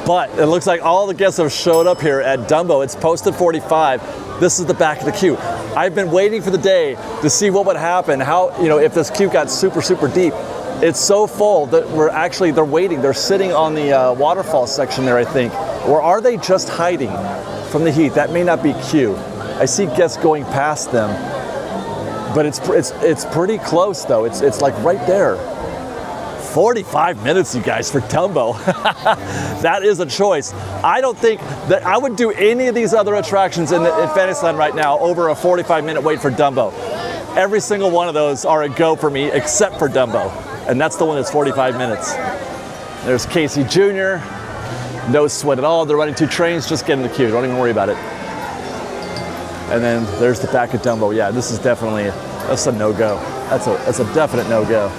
[SPEAKER 1] But it looks like all the guests have showed up here at Dumbo. It's posted 45. This is the back of the queue. I've been waiting for the day to see what would happen, if this queue got super, super deep. It's so full that they're waiting. They're sitting on the waterfall section there, I think. Or are they just hiding from the heat? That may not be queue. I see guests going past them, but it's pretty close though. It's like right there. 45 minutes, you guys, for Dumbo. That is a choice. I don't think that I would do any of these other attractions in Fantasyland right now over a 45-minute wait for Dumbo. Every single one of those are a go for me except for Dumbo. And that's the one that's 45 minutes. There's Casey Jr. No sweat at all. They're running 2 trains. Just get in the queue. Don't even worry about it. And then there's the back of Dumbo. Yeah, this is that's a no-go. That's a definite no-go.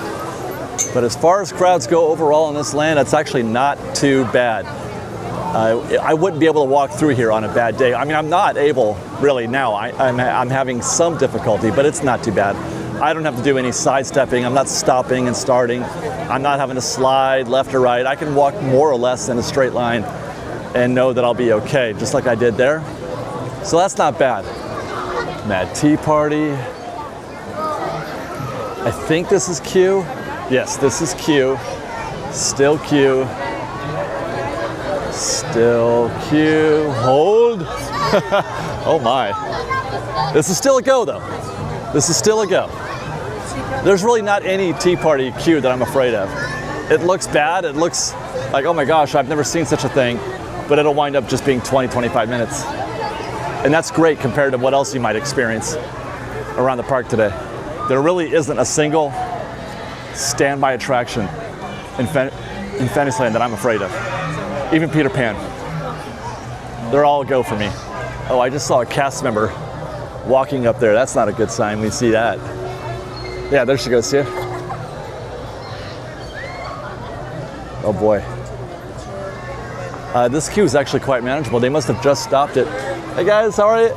[SPEAKER 1] But as far as crowds go overall in this land, it's actually not too bad. I wouldn't be able to walk through here on a bad day. I mean, I'm not able really now. I'm having some difficulty, but it's not too bad. I don't have to do any sidestepping. I'm not stopping and starting. I'm not having to slide left or right. I can walk more or less in a straight line and know that I'll be okay, just like I did there. So that's not bad. Mad Tea Party. I think this is queue. Yes, this is queue. Still queue. Still queue. Hold. Oh my. This is still a go though. This is still a go. There's really not any Tea Party queue that I'm afraid of. It looks bad. It looks like, oh my gosh, I've never seen such a thing, but it'll wind up just being 20, 25 minutes. And that's great compared to what else you might experience around the park today. There really isn't a single standby attraction in in Fantasyland that I'm afraid of. Even Peter Pan. They're all a go for me. Oh, I just saw a cast member walking up there. That's not a good sign. We see that. Yeah, there she goes, see ya. Oh boy. This queue is actually quite manageable. They must have just stopped it. Hey guys, how are you?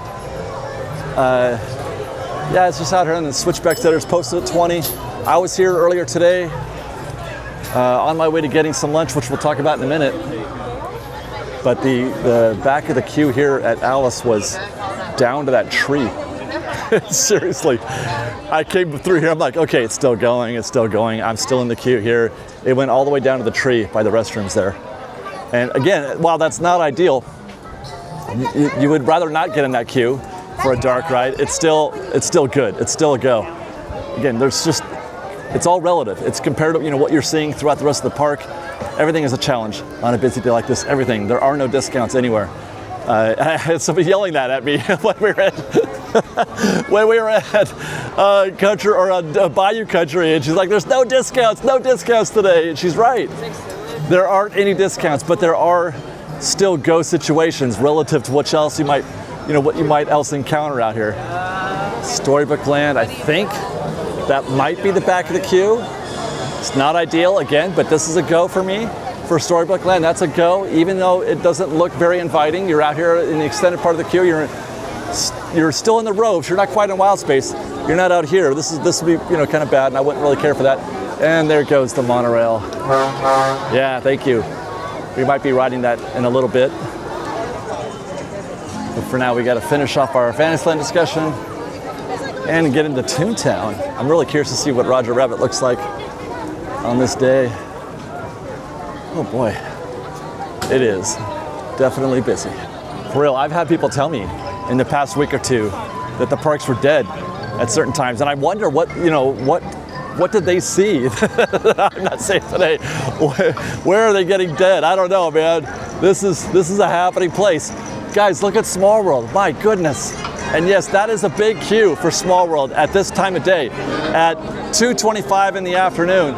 [SPEAKER 1] Yeah, it's just out here on the switchback there. It's posted at 20. I was here earlier today on my way to getting some lunch, which we'll talk about in a minute. But the back of the queue here at Alice was down to that tree. Seriously. I came through here, I'm like, okay, it's still going, I'm still in the queue here. It went all the way down to the tree by the restrooms there. And again, while that's not ideal, you would rather not get in that queue for a dark ride. It's still good. It's still a go. Again, it's all relative. It's compared to what you're seeing throughout the rest of the park. Everything is a challenge on a busy day like this. Everything. There are no discounts anywhere. I had somebody yelling that at me when we were at country or Bayou Country, and she's like, "There's no discounts today," and she's right. There aren't any discounts, but there are still go situations relative to what else you might else encounter out here. Storybook Land, I think that might be the back of the queue. It's not ideal again, but this is a go for me. For Storybook Land, that's a go, even though it doesn't look very inviting. You're out here in the extended part of the queue. You're still in the ropes. You're not quite in wild space. You're not out here. This would be kind of bad, and I wouldn't really care for that. And there goes the monorail. Yeah, thank you. We might be riding that in a little bit. But for now, we got to finish off our Fantasyland discussion and get into Toontown. I'm really curious to see what Roger Rabbit looks like on this day. Oh boy, it is definitely busy. For real, I've had people tell me in the past week or two that the parks were dead at certain times, and I wonder what did they see? I'm not saying today. Where are they getting dead? I don't know, man. This is a happening place. Guys, look at Small World. My goodness. And yes, that is a big queue for Small World at this time of day. At 2:25 in the afternoon,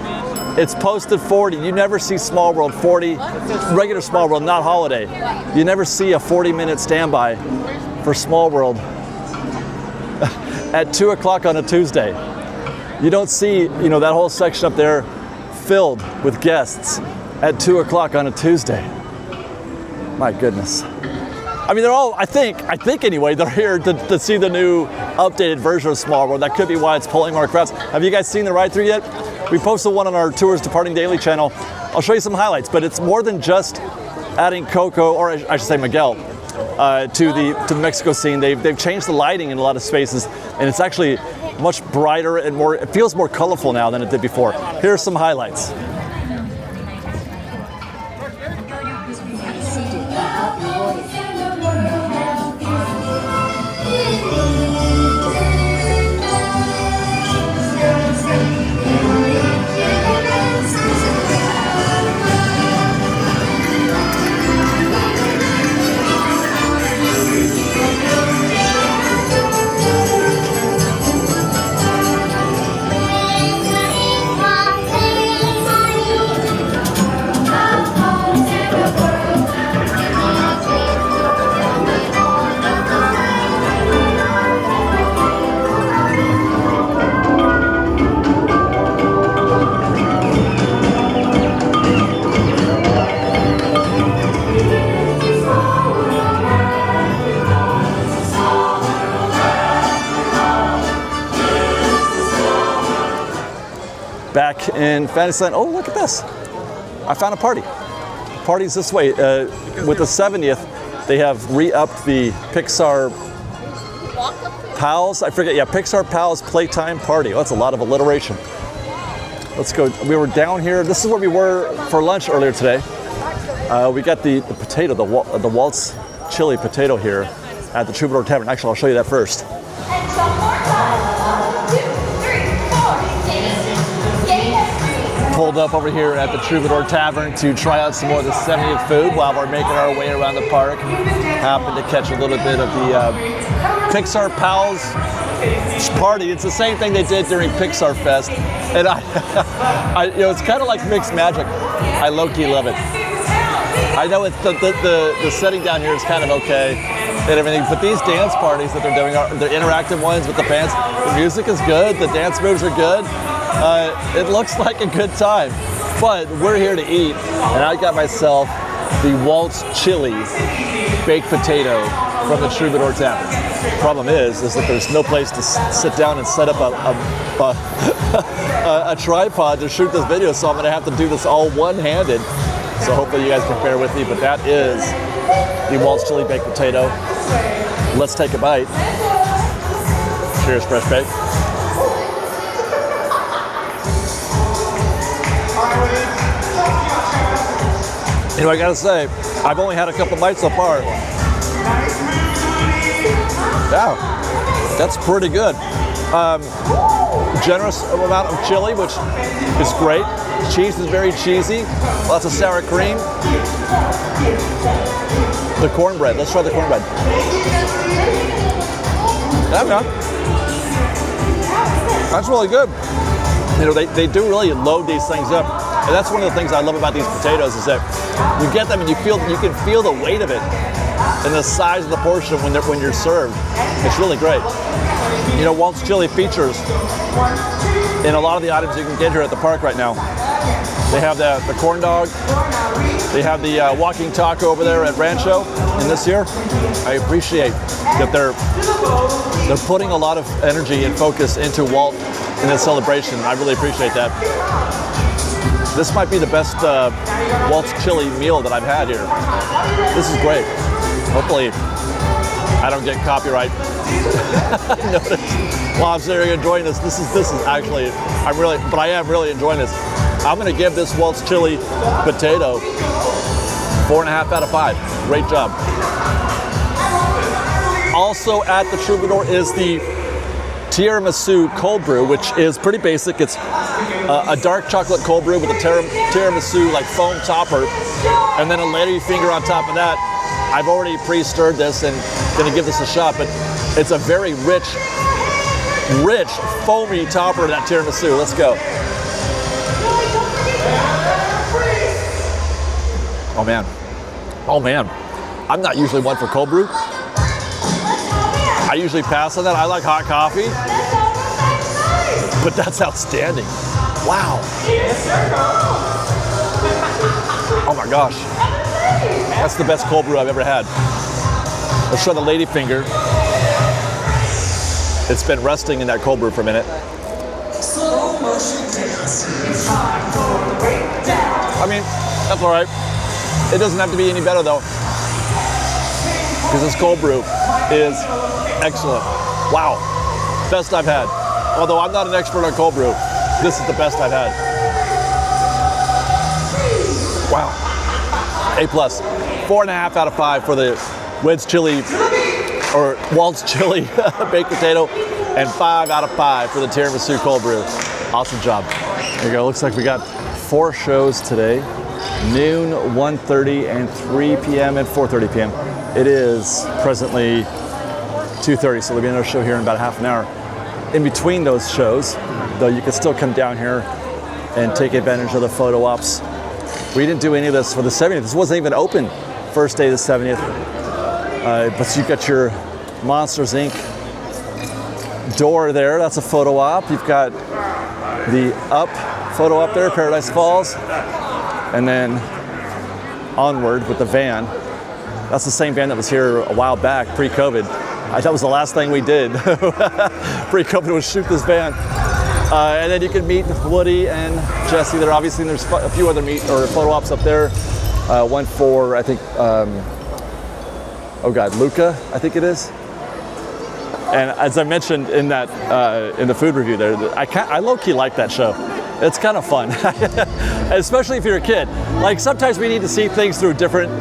[SPEAKER 1] it's posted 40. You never see Small World 40, regular Small World, not holiday. You never see a 40-minute standby for Small World at 2 o'clock on a Tuesday. You don't see, that whole section up there filled with guests at 2 o'clock on a Tuesday. My goodness. I mean, they're all, I think anyway, they're here to see the new updated version of Small World. That could be why it's pulling more crowds. Have you guys seen the ride through yet? We posted one on our Tours Departing Daily channel. I'll show you some highlights, but it's more than just adding Coco, or I should say Miguel, to the Mexico scene. They've changed the lighting in a lot of spaces, and it's actually much brighter and it feels more colorful now than it did before. Here's some highlights. Back in Fantasyland, oh, look at this. I found a party. The party's this way. With the 70th, they have re-upped the Pixar Pals, Pixar Pals Playtime Party. Oh, that's a lot of alliteration. Let's go. We were down here. This is where we were for lunch earlier today. We got the potato, the Waltz chili potato here at the Troubadour Tavern. Actually, I'll show you that first. Pulled up over here at the Troubadour Tavern to try out some more of the 70th food while we're making our way around the park. Happened to catch a little bit of the Pixar Pals party. It's the same thing they did during Pixar Fest, and it's kind of like mixed magic. I low-key love it. I know it's the setting down here is kind of okay and everything, but these dance parties that they're doing they're interactive ones with the fans. The music is good. The dance moves are good. It looks like a good time, but we're here to eat, and I got myself the Waltz Chili baked potato from the Troubadour Tavern. The problem is that there's no place to sit down and set up a tripod to shoot this video, so I'm gonna have to do this all one-handed. So hopefully you guys can bear with me, but that is the Waltz Chili baked potato. Let's take a bite. Cheers, fresh bake. You know, I gotta say, I've only had a couple bites so far. Wow, that's pretty good. Generous amount of chili, which is great. Cheese is very cheesy. Lots of sour cream. The cornbread. Let's try the cornbread. Yeah, that's really good. You know, they do really load these things up. And that's one of the things I love about these potatoes is that you get them and you can feel the weight of it and the size of the portion when you're served. It's really great. You know, Waltz Chili features in a lot of the items you can get here at the park right now. They have the corn dog. They have the walking taco over there at Rancho. And this year, I appreciate that they're putting a lot of energy and focus into Walt in this celebration. I really appreciate that. This might be the best Waltz Chili meal that I've had here. This is great. Hopefully, I don't get copyright notice while I'm sitting here enjoying this. This is actually, I am really enjoying this. I'm gonna give this Waltz Chili potato 4.5 out of 5. Great job. Also at the Troubadour is the tiramisu cold brew, which is pretty basic. It's a dark chocolate cold brew with a tiramisu like foam topper, and then a ladyfinger on top of that. I've already pre-stirred this and gonna give this a shot, but it's a very rich, foamy topper of that tiramisu. Let's go. Oh man. I'm not usually one for cold brew. I usually pass on that. I like hot coffee, but that's outstanding. Wow. Oh my gosh. That's the best cold brew I've ever had. Let's try the ladyfinger. It's been resting in that cold brew for a minute. I mean, that's all right. It doesn't have to be any better though, because this cold brew is excellent. Wow, best I've had. Although I'm not an expert on cold brew, this is the best I've had. Wow, A+. 4.5 out of 5 for the Waltz Chili baked potato, and 5 out of 5 for the tiramisu cold brew. Awesome job. There you go. Looks like we got 4 shows today. Noon, 1:30, and 3 p.m. and 4:30 p.m. It is presently 2:30, so there'll be another show here in about half an hour. In between those shows, though, you can still come down here and take advantage of the photo ops. We didn't do any of this for the 70th. This wasn't even open first day of the 70th. But you've got your Monsters, Inc. door there. That's a photo op. You've got the Up photo up there, Paradise Falls. And then onward with the van. That's the same van that was here a while back, pre-COVID. That was the last thing we did pre-COVID was shoot this van. And then you can meet Woody and Jesse there. Obviously, there's a few other photo ops up there. One for, I think, Luca, I think it is. And as I mentioned in that in the food review there, I low-key like that show. It's kind of fun, especially if you're a kid. Like sometimes we need to see things through a different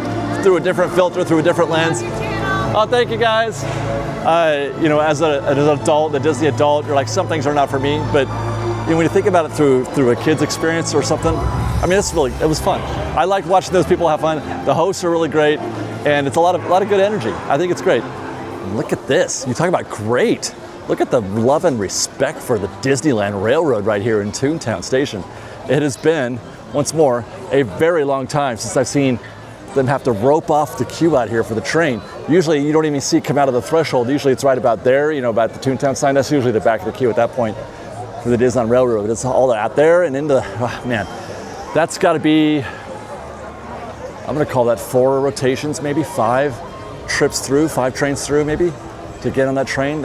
[SPEAKER 1] filter, through a different lens. Oh, thank you guys. You know, as an adult, a Disney adult, you're like, some things are not for me. But you know, when you think about it through a kid's experience or something, I mean, it was fun. I liked watching those people have fun. The hosts are really great, and it's a lot of good energy. I think it's great. Look at this. You talk about great. Look at the love and respect for the Disneyland Railroad right here in Toontown Station. It has been, once more, a very long time since I've seen them have to rope off the queue out here for the train. Usually you don't even see it come out of the threshold. Usually it's right about there, you know, about the Toontown sign. That's usually the back of the queue at that point for the Disneyland Railroad. It's all out there and into, oh man, that's gotta be, I'm gonna call that 4 rotations, maybe 5 trips through, 5 trains through maybe to get on that train.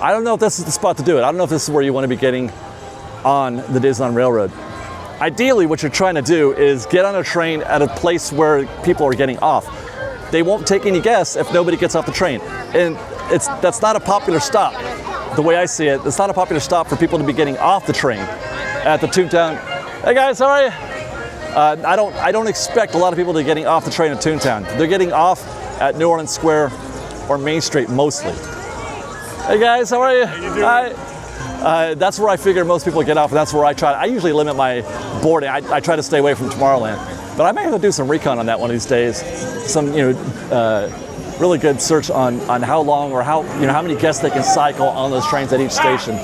[SPEAKER 1] I don't know if this is the spot to do it. I don't know if this is where you want to be getting on the Disneyland Railroad. Ideally, what you're trying to do is get on a train at a place where people are getting off. They won't take any guests if nobody gets off the train. And that's not a popular stop. The way I see it, it's not a popular stop for people to be getting off the train at the Toontown. Hey guys, how are you? I don't expect a lot of people to be getting off the train at Toontown. They're getting off at New Orleans Square or Main Street mostly. Hey guys, how are you? Hi. That's where I figure most people get off, and that's where I usually limit my boarding. I try to stay away from Tomorrowland, but I may have to do some recon on that one of these days. Some, really good search on how long or how many guests they can cycle on those trains at each station.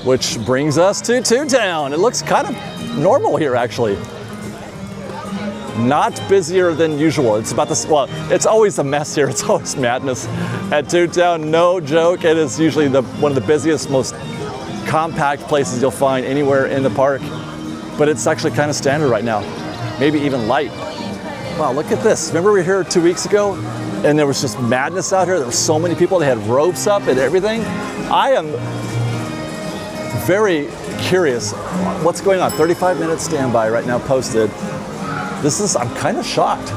[SPEAKER 1] Which brings us to Toontown. It looks kind of normal here, actually. Not busier than usual. It's about this. Well, it's always a mess here. It's always madness at Toontown. No joke. It is usually one of the busiest, most compact places you'll find anywhere in the park. But it's actually kind of standard right now. Maybe even light. Wow, look at this. Remember we were here 2 weeks ago, and there was just madness out here. There were so many people. They had ropes up and everything. I am very curious what's going on. 35-minute standby right now posted. I'm kind of shocked.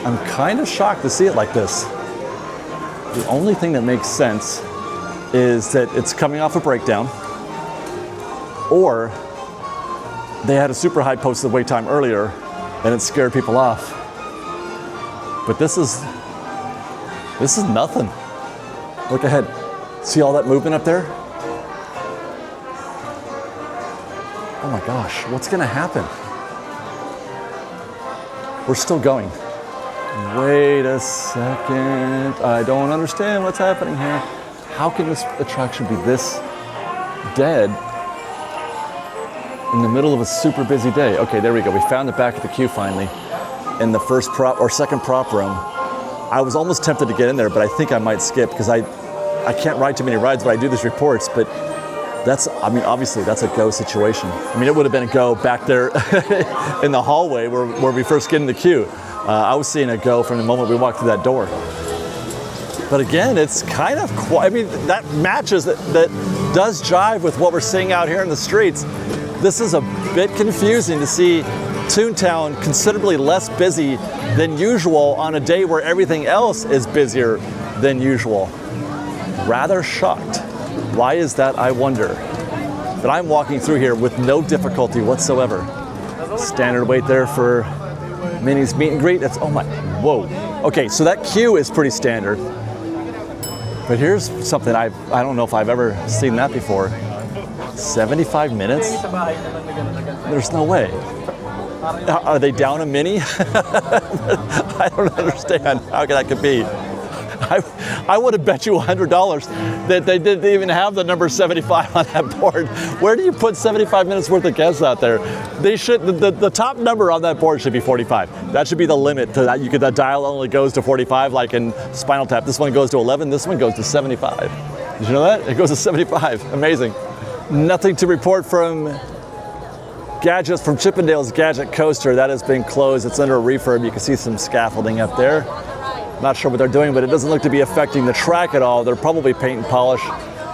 [SPEAKER 1] I'm kind of shocked to see it like this. The only thing that makes sense is that it's coming off a breakdown, or they had a super high posted wait time earlier and it scared people off. But this is nothing. Look ahead. See all that movement up there? Oh my gosh, what's gonna happen? We're still going. Wait a second. I don't understand what's happening here. How can this attraction be this dead in the middle of a super busy day? Okay, there we go. We found the back of the queue finally in the first prop or second prop room. I was almost tempted to get in there, but I think I might skip because I can't ride too many rides, but I do these reports. But obviously that's a go situation. It would have been a go back there in the hallway where we first get in the queue. I was seeing a go from the moment we walked through that door. But again, it's kind of that matches, that does jive with what we're seeing out here in the streets. This is a bit confusing to see Toontown considerably less busy than usual on a day where everything else is busier than usual. Rather shocked. Why is that, I wonder? But I'm walking through here with no difficulty whatsoever. Standard wait there for Minnie's meet and greet. Whoa. Okay, so that queue is pretty standard. But here's something I don't know if I've ever seen that before. 75 minutes? There's no way. Are they down a Minnie? I don't understand how that could be. I would have bet you $100 that they didn't even have the number 75 on that board. Where do you put 75 minutes worth of guests out there? They should. The top number on that board should be 45. That should be the limit to that. The dial only goes to 45, like in Spinal Tap. This one goes to 11. This one goes to 75. Did you know that? It goes to 75. Amazing. Nothing to report from Gadgets from Chippendale's Gadget Coaster. That has been closed. It's under a refurb. You can see some scaffolding up there. Not sure what they're doing, but it doesn't look to be affecting the track at all. They're probably paint and polish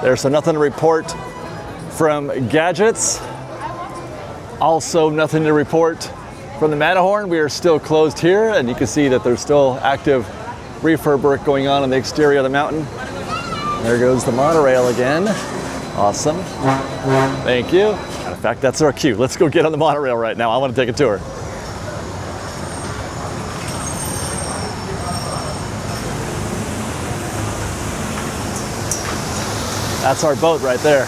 [SPEAKER 1] there, so nothing to report from Gadgets. Also nothing to report from the Matterhorn. We are still closed here, and you can see that there's still active refurb work going on the exterior of the mountain. There goes the monorail again. Awesome. Thank you. In fact, that's our cue. Let's go get on the monorail right now. I want to take a tour. That's our boat right there.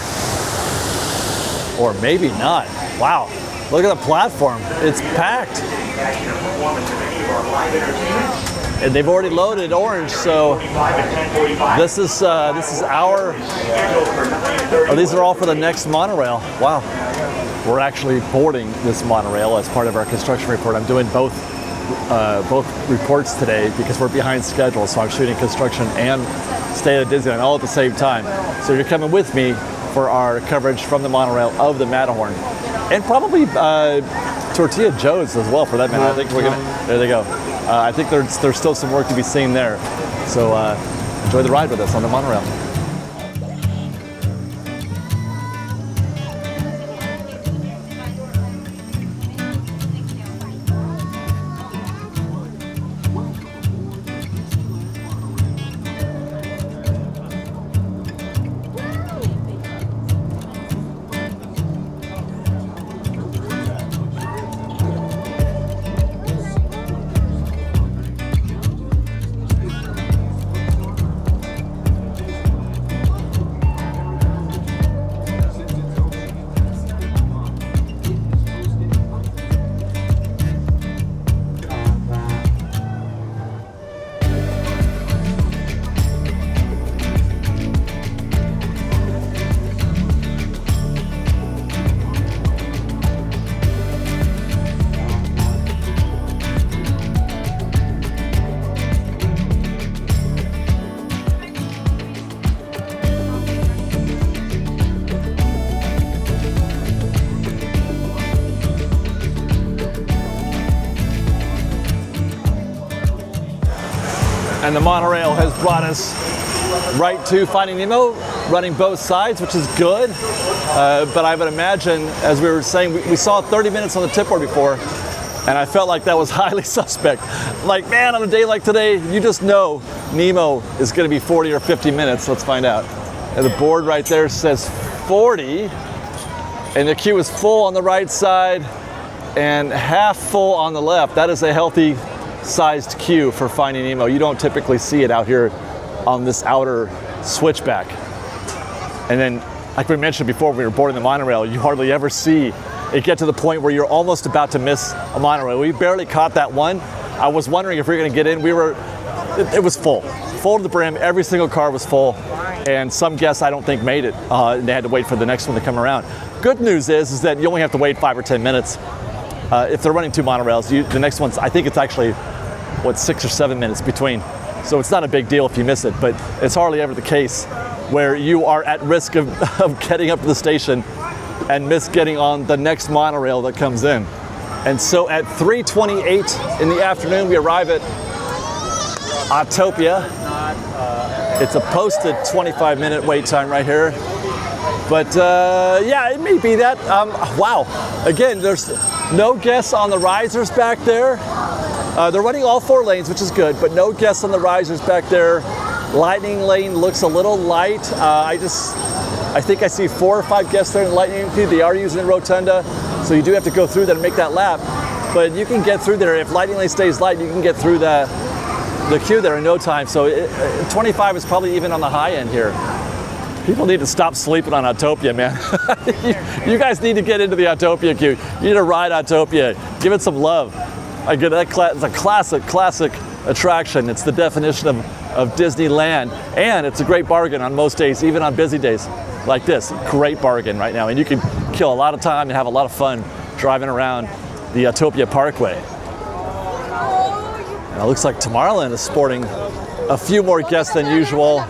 [SPEAKER 1] Or maybe not. Wow, look at the platform. It's packed. and they've already loaded orange, so this is our, oh, these are all for the next monorail. Wow. We're actually boarding this monorail as part of our construction report. I'm doing both reports today because we're behind schedule, so I'm shooting construction and State of Disneyland all at the same time. So you're coming with me for our coverage from the monorail of the Matterhorn, and probably Tortilla Joe's as well, for that matter. I think we're gonna, there they go. I think there's still some work to be seen there. So enjoy the ride with us on the monorail. And the monorail has brought us right to Finding Nemo, running both sides, which is good. But I would imagine, as we were saying, we saw 30 minutes on the tip board before, and I felt like that was highly suspect. Like, man, on a day like today, you just know Nemo is going to be 40 or 50 minutes. Let's find out. And the board right there says 40, and the queue is full on the right side and half full on the left. That is a healthy sized queue for Finding Nemo. You don't typically see it out here on this outer switchback. And then, like we mentioned before, when we were boarding the monorail, you hardly ever see it get to the point where you're almost about to miss a monorail. We barely caught that one. I was wondering if we were going to get in. It was full to the brim. Every single car was full, and some guests I don't think made it. And they had to wait for the next one to come around. Good news is that you only have to wait 5 or 10 minutes. If they're running 2 monorails, the next one's, I think it's actually 6 or 7 minutes between. So it's not a big deal if you miss it, but it's hardly ever the case where you are at risk of getting up to the station and miss getting on the next monorail that comes in. And so at 3:28 in the afternoon, we arrive at Autotopia. It's a posted 25-minute wait time right here. But yeah, it may be that. Wow, again, there's no guests on the risers back there. They're running all 4 lanes, which is good, but no guests on the risers back there. Lightning lane looks a little light. I think I see 4 or 5 guests there in the Lightning queue. They are using the rotunda, so you do have to go through that and make that lap. But you can get through there. If Lightning lane stays light, you can get through the queue there in no time. So 25 is probably even on the high end here. People need to stop sleeping on Autotopia, man. you guys need to get into the Autotopia queue. You need to ride Autotopia. Give it some love. I get that. It's a classic attraction. It's the definition of Disneyland, and it's a great bargain on most days, even on busy days like this. Great bargain right now, and you can kill a lot of time and have a lot of fun driving around the Autotopia Parkway. And it looks like Tomorrowland is sporting a few more guests than usual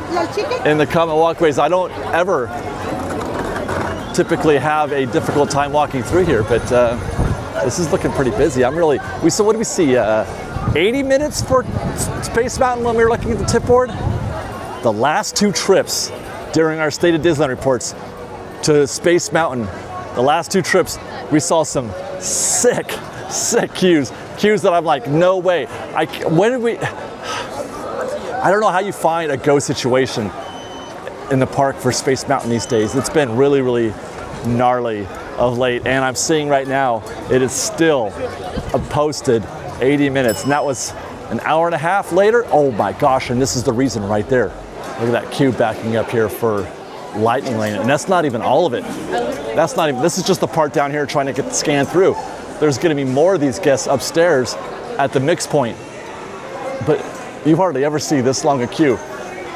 [SPEAKER 1] in the common walkways. I don't ever typically have a difficult time walking through here, but this is looking pretty busy. So what do we see? 80 minutes for Space Mountain when we were looking at the tip board? The last 2 trips during our State of Disneyland reports to Space Mountain, the last 2 trips, we saw some sick queues that I'm like, no way. I don't know how you find a go situation in the park for Space Mountain these days. It's been really, really gnarly of late, and I'm seeing right now it is still a posted 80 minutes, and that was an hour and a half later. Oh my gosh, and this is the reason right there. Look at that queue backing up here for Lightning Lane, and that's not even all of it. This is just the part down here trying to get the scan through. There's going to be more of these guests upstairs at the mix point. But You hardly ever see this long a queue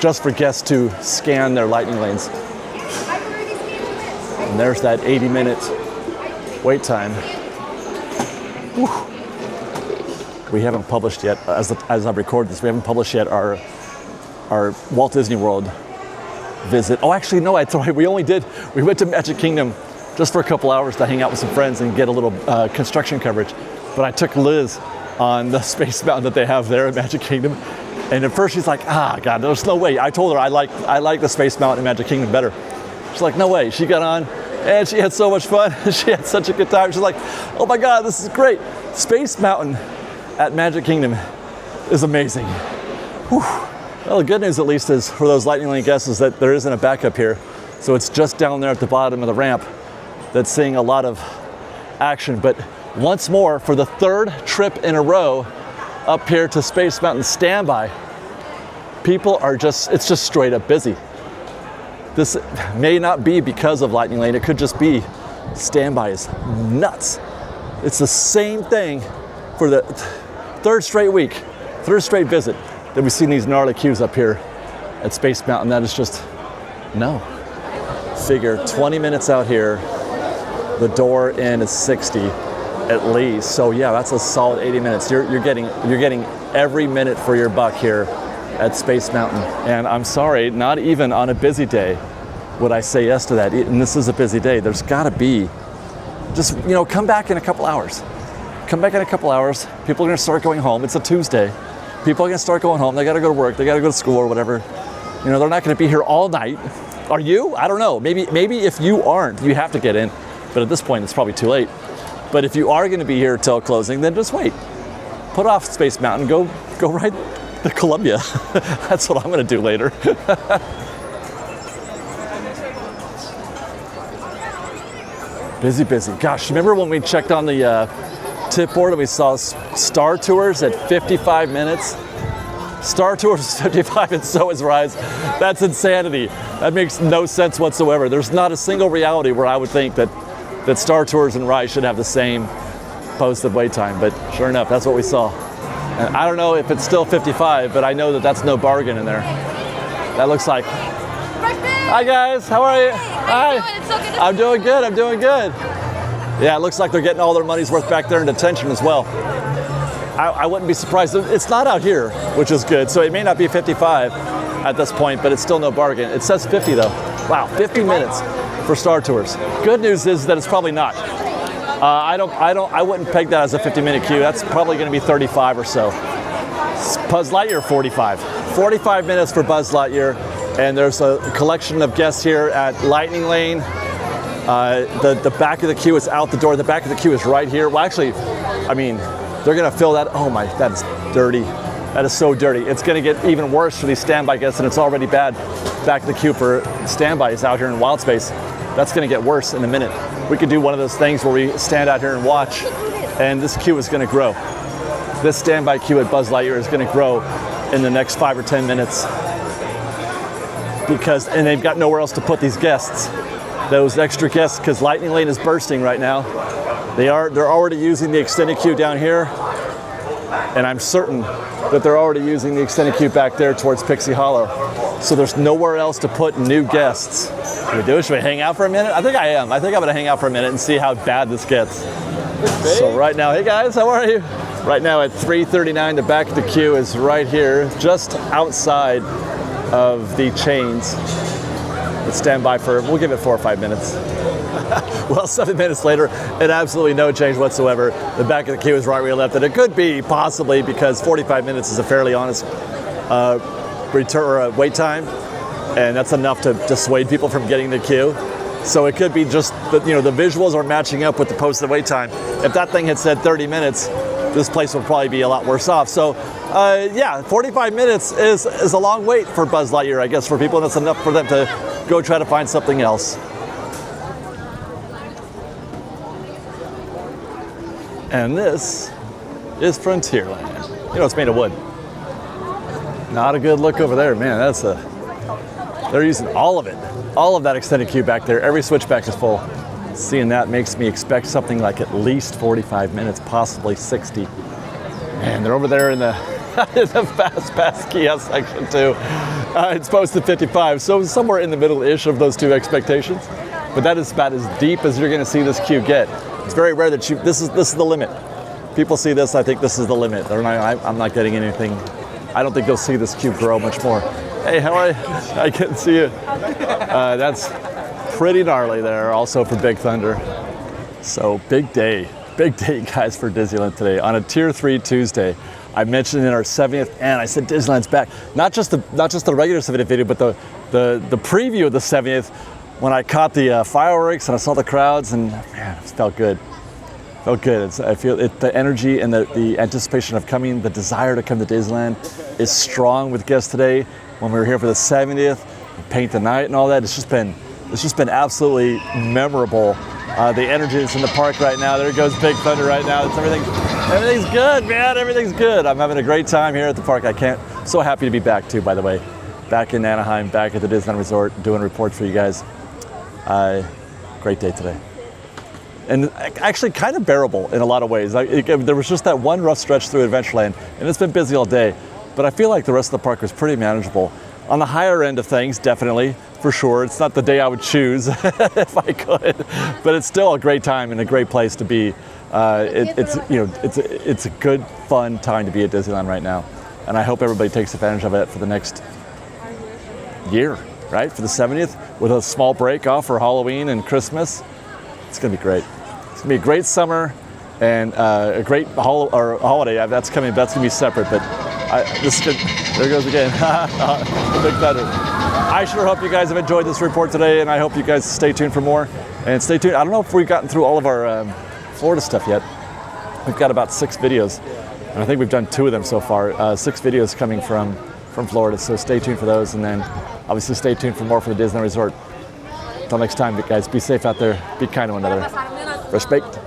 [SPEAKER 1] just for guests to scan their lightning lanes. And there's that 80-minute wait time. Whew. We haven't published yet, as I record this, we haven't published yet our Walt Disney World visit. Oh, actually, no, that's right. We went to Magic Kingdom just for a couple hours to hang out with some friends and get a little construction coverage. But I took Liz on the Space Mountain that they have there at Magic Kingdom. And at first she's like, God, there's no way. I told her I like the Space Mountain at Magic Kingdom better. She's like, no way. She got on and she had so much fun. She had such a good time. She's like, oh my God, this is great. Space Mountain at Magic Kingdom is amazing. Whew. Well, the good news at least is for those Lightning Lane guests is that there isn't a backup here. So it's just down there at the bottom of the ramp that's seeing a lot of action. But once more, for the third trip in a row up here to Space Mountain standby, people are it's just straight up busy. This may not be because of Lightning Lane. It could just be standby is nuts. It's the same thing for the third straight visit that we've seen these gnarly queues up here at Space Mountain. That is just, no. Figure 20 minutes out here, the door in is 60 at least. So yeah, that's a solid 80 minutes. You're getting every minute for your buck here at Space Mountain. And I'm sorry, not even on a busy day would I say yes to that. And this is a busy day. There's gotta be, just, come back in a couple hours. Come back in a couple hours. People are gonna start going home. It's a Tuesday. People are gonna start going home. They gotta go to work. They gotta go to school or whatever. They're not gonna be here all night. Are you? I don't know. Maybe if you aren't, you have to get in. But at this point, it's probably too late. But if you are gonna be here till closing, then just wait. Put off Space Mountain. Go ride the Columbia. That's what I'm gonna do later. Busy. Gosh, remember when we checked on the tip board and we saw Star Tours at 55 minutes? Star Tours is 55 and so is Rise. That's insanity. That makes no sense whatsoever. There's not a single reality where I would think that Star Tours and Rise should have the same posted wait time, but sure enough, that's what we saw. And I don't know if it's still 55, but I know that that's no bargain in there. That looks like. Hi guys, how are you? Hi. It's so good to I'm doing good. Yeah, it looks like they're getting all their money's worth back there in detention as well. I wouldn't be surprised. It's not out here, which is good. So it may not be 55 at this point, but it's still no bargain. It says 50 though. Wow, 50 minutes for Star Tours. Good news is that it's probably not. I wouldn't peg that as a 50-minute queue. That's probably going to be 35 or so. Buzz Lightyear, 45. 45 minutes for Buzz Lightyear, and there's a collection of guests here at Lightning Lane. The back of the queue is out the door. The back of the queue is right here. Well, actually, I mean, they're going to fill that. Oh my, that is dirty. That is so dirty. It's going to get even worse for these standby guests, and it's already bad. Back of the queue for standby is out here in Wild Space. That's going to get worse in a minute. We could do one of those things where we stand out here and watch, and this queue is going to grow. This standby queue at Buzz Lightyear is going to grow in the next 5 or 10 minutes and they've got nowhere else to put these guests, those extra guests, because Lightning Lane is bursting right now. They're already using the extended queue down here, and I'm certain that they're already using the extended queue back there towards Pixie Hollow. So there's nowhere else to put new guests. Should we do it? Should we hang out for a minute? I think I am. I think I'm gonna hang out for a minute and see how bad this gets. So right now, hey guys, how are you? Right now at 3:39, the back of the queue is right here, just outside of the chains. Let's stand by we'll give it 4 or 5 minutes. Well, 7 minutes later, and absolutely no change whatsoever. The back of the queue is right where you left it. It could be possibly because 45 minutes is a fairly honest wait time, and that's enough to dissuade people from getting the queue. So it could be just that, the visuals are matching up with the posted wait time. If that thing had said 30 minutes, this place would probably be a lot worse off. So yeah, 45 minutes is a long wait for Buzz Lightyear, I guess, for people, and that's enough for them to go try to find something else. And this is Frontierland. It's made of wood. Not a good look over there, man. They're using all of it. All of that extended queue back there. Every switchback is full. Seeing that makes me expect something like at least 45 minutes, possibly 60. And they're over there in the in the Fast Pass kiosk section too. It's posted 55, so somewhere in the middle-ish of those two expectations. But that is about as deep as you're going to see this queue get. It's very rare that this is the limit. People see this, I think this is the limit. I'm not getting anything. I don't think they'll see this queue grow much more. Hey, how are you? I can see you. That's pretty gnarly there, also for Big Thunder. So big day guys for Disneyland today on a Tier 3 Tuesday. I mentioned in our 70th, and I said Disneyland's back. Not just the regular 70th video, but the preview of the 70th when I caught the fireworks and I saw the crowds, and man, it felt good. Felt good. I feel the energy and the anticipation of coming, the desire to come to Disneyland is strong with guests today. When we were here for the 70th, paint the night and all that, it's just been absolutely memorable. The energy is in the park right now. There goes Big Thunder right now. Everything's good, man. Everything's good. I'm having a great time here at the park. So happy to be back too, by the way. Back in Anaheim, back at the Disneyland Resort, doing reports for you guys. Great day today. And actually kind of bearable in a lot of ways. There was just that one rough stretch through Adventureland, and it's been busy all day. But I feel like the rest of the park was pretty manageable. On the higher end of things, definitely, for sure. It's not the day I would choose if I could, but it's still a great time and a great place to be. It's a good, fun time to be at Disneyland right now, and I hope everybody takes advantage of it for the next year, right? For the 70th, with a small break off for Halloween and Christmas. It's gonna be great. It's gonna be a great summer and a great holiday. That's coming. That's gonna be separate, but. There goes again. Big Thunder. I sure hope you guys have enjoyed this report today, and I hope you guys stay tuned for more. And stay tuned. I don't know if we've gotten through all of our Florida stuff yet. We've got about 6 videos, and I think we've done 2 of them so far. 6 videos coming from Florida, so stay tuned for those, and then obviously stay tuned for more for the Disney Resort. Until next time, guys, be safe out there. Be kind to one another. Respect.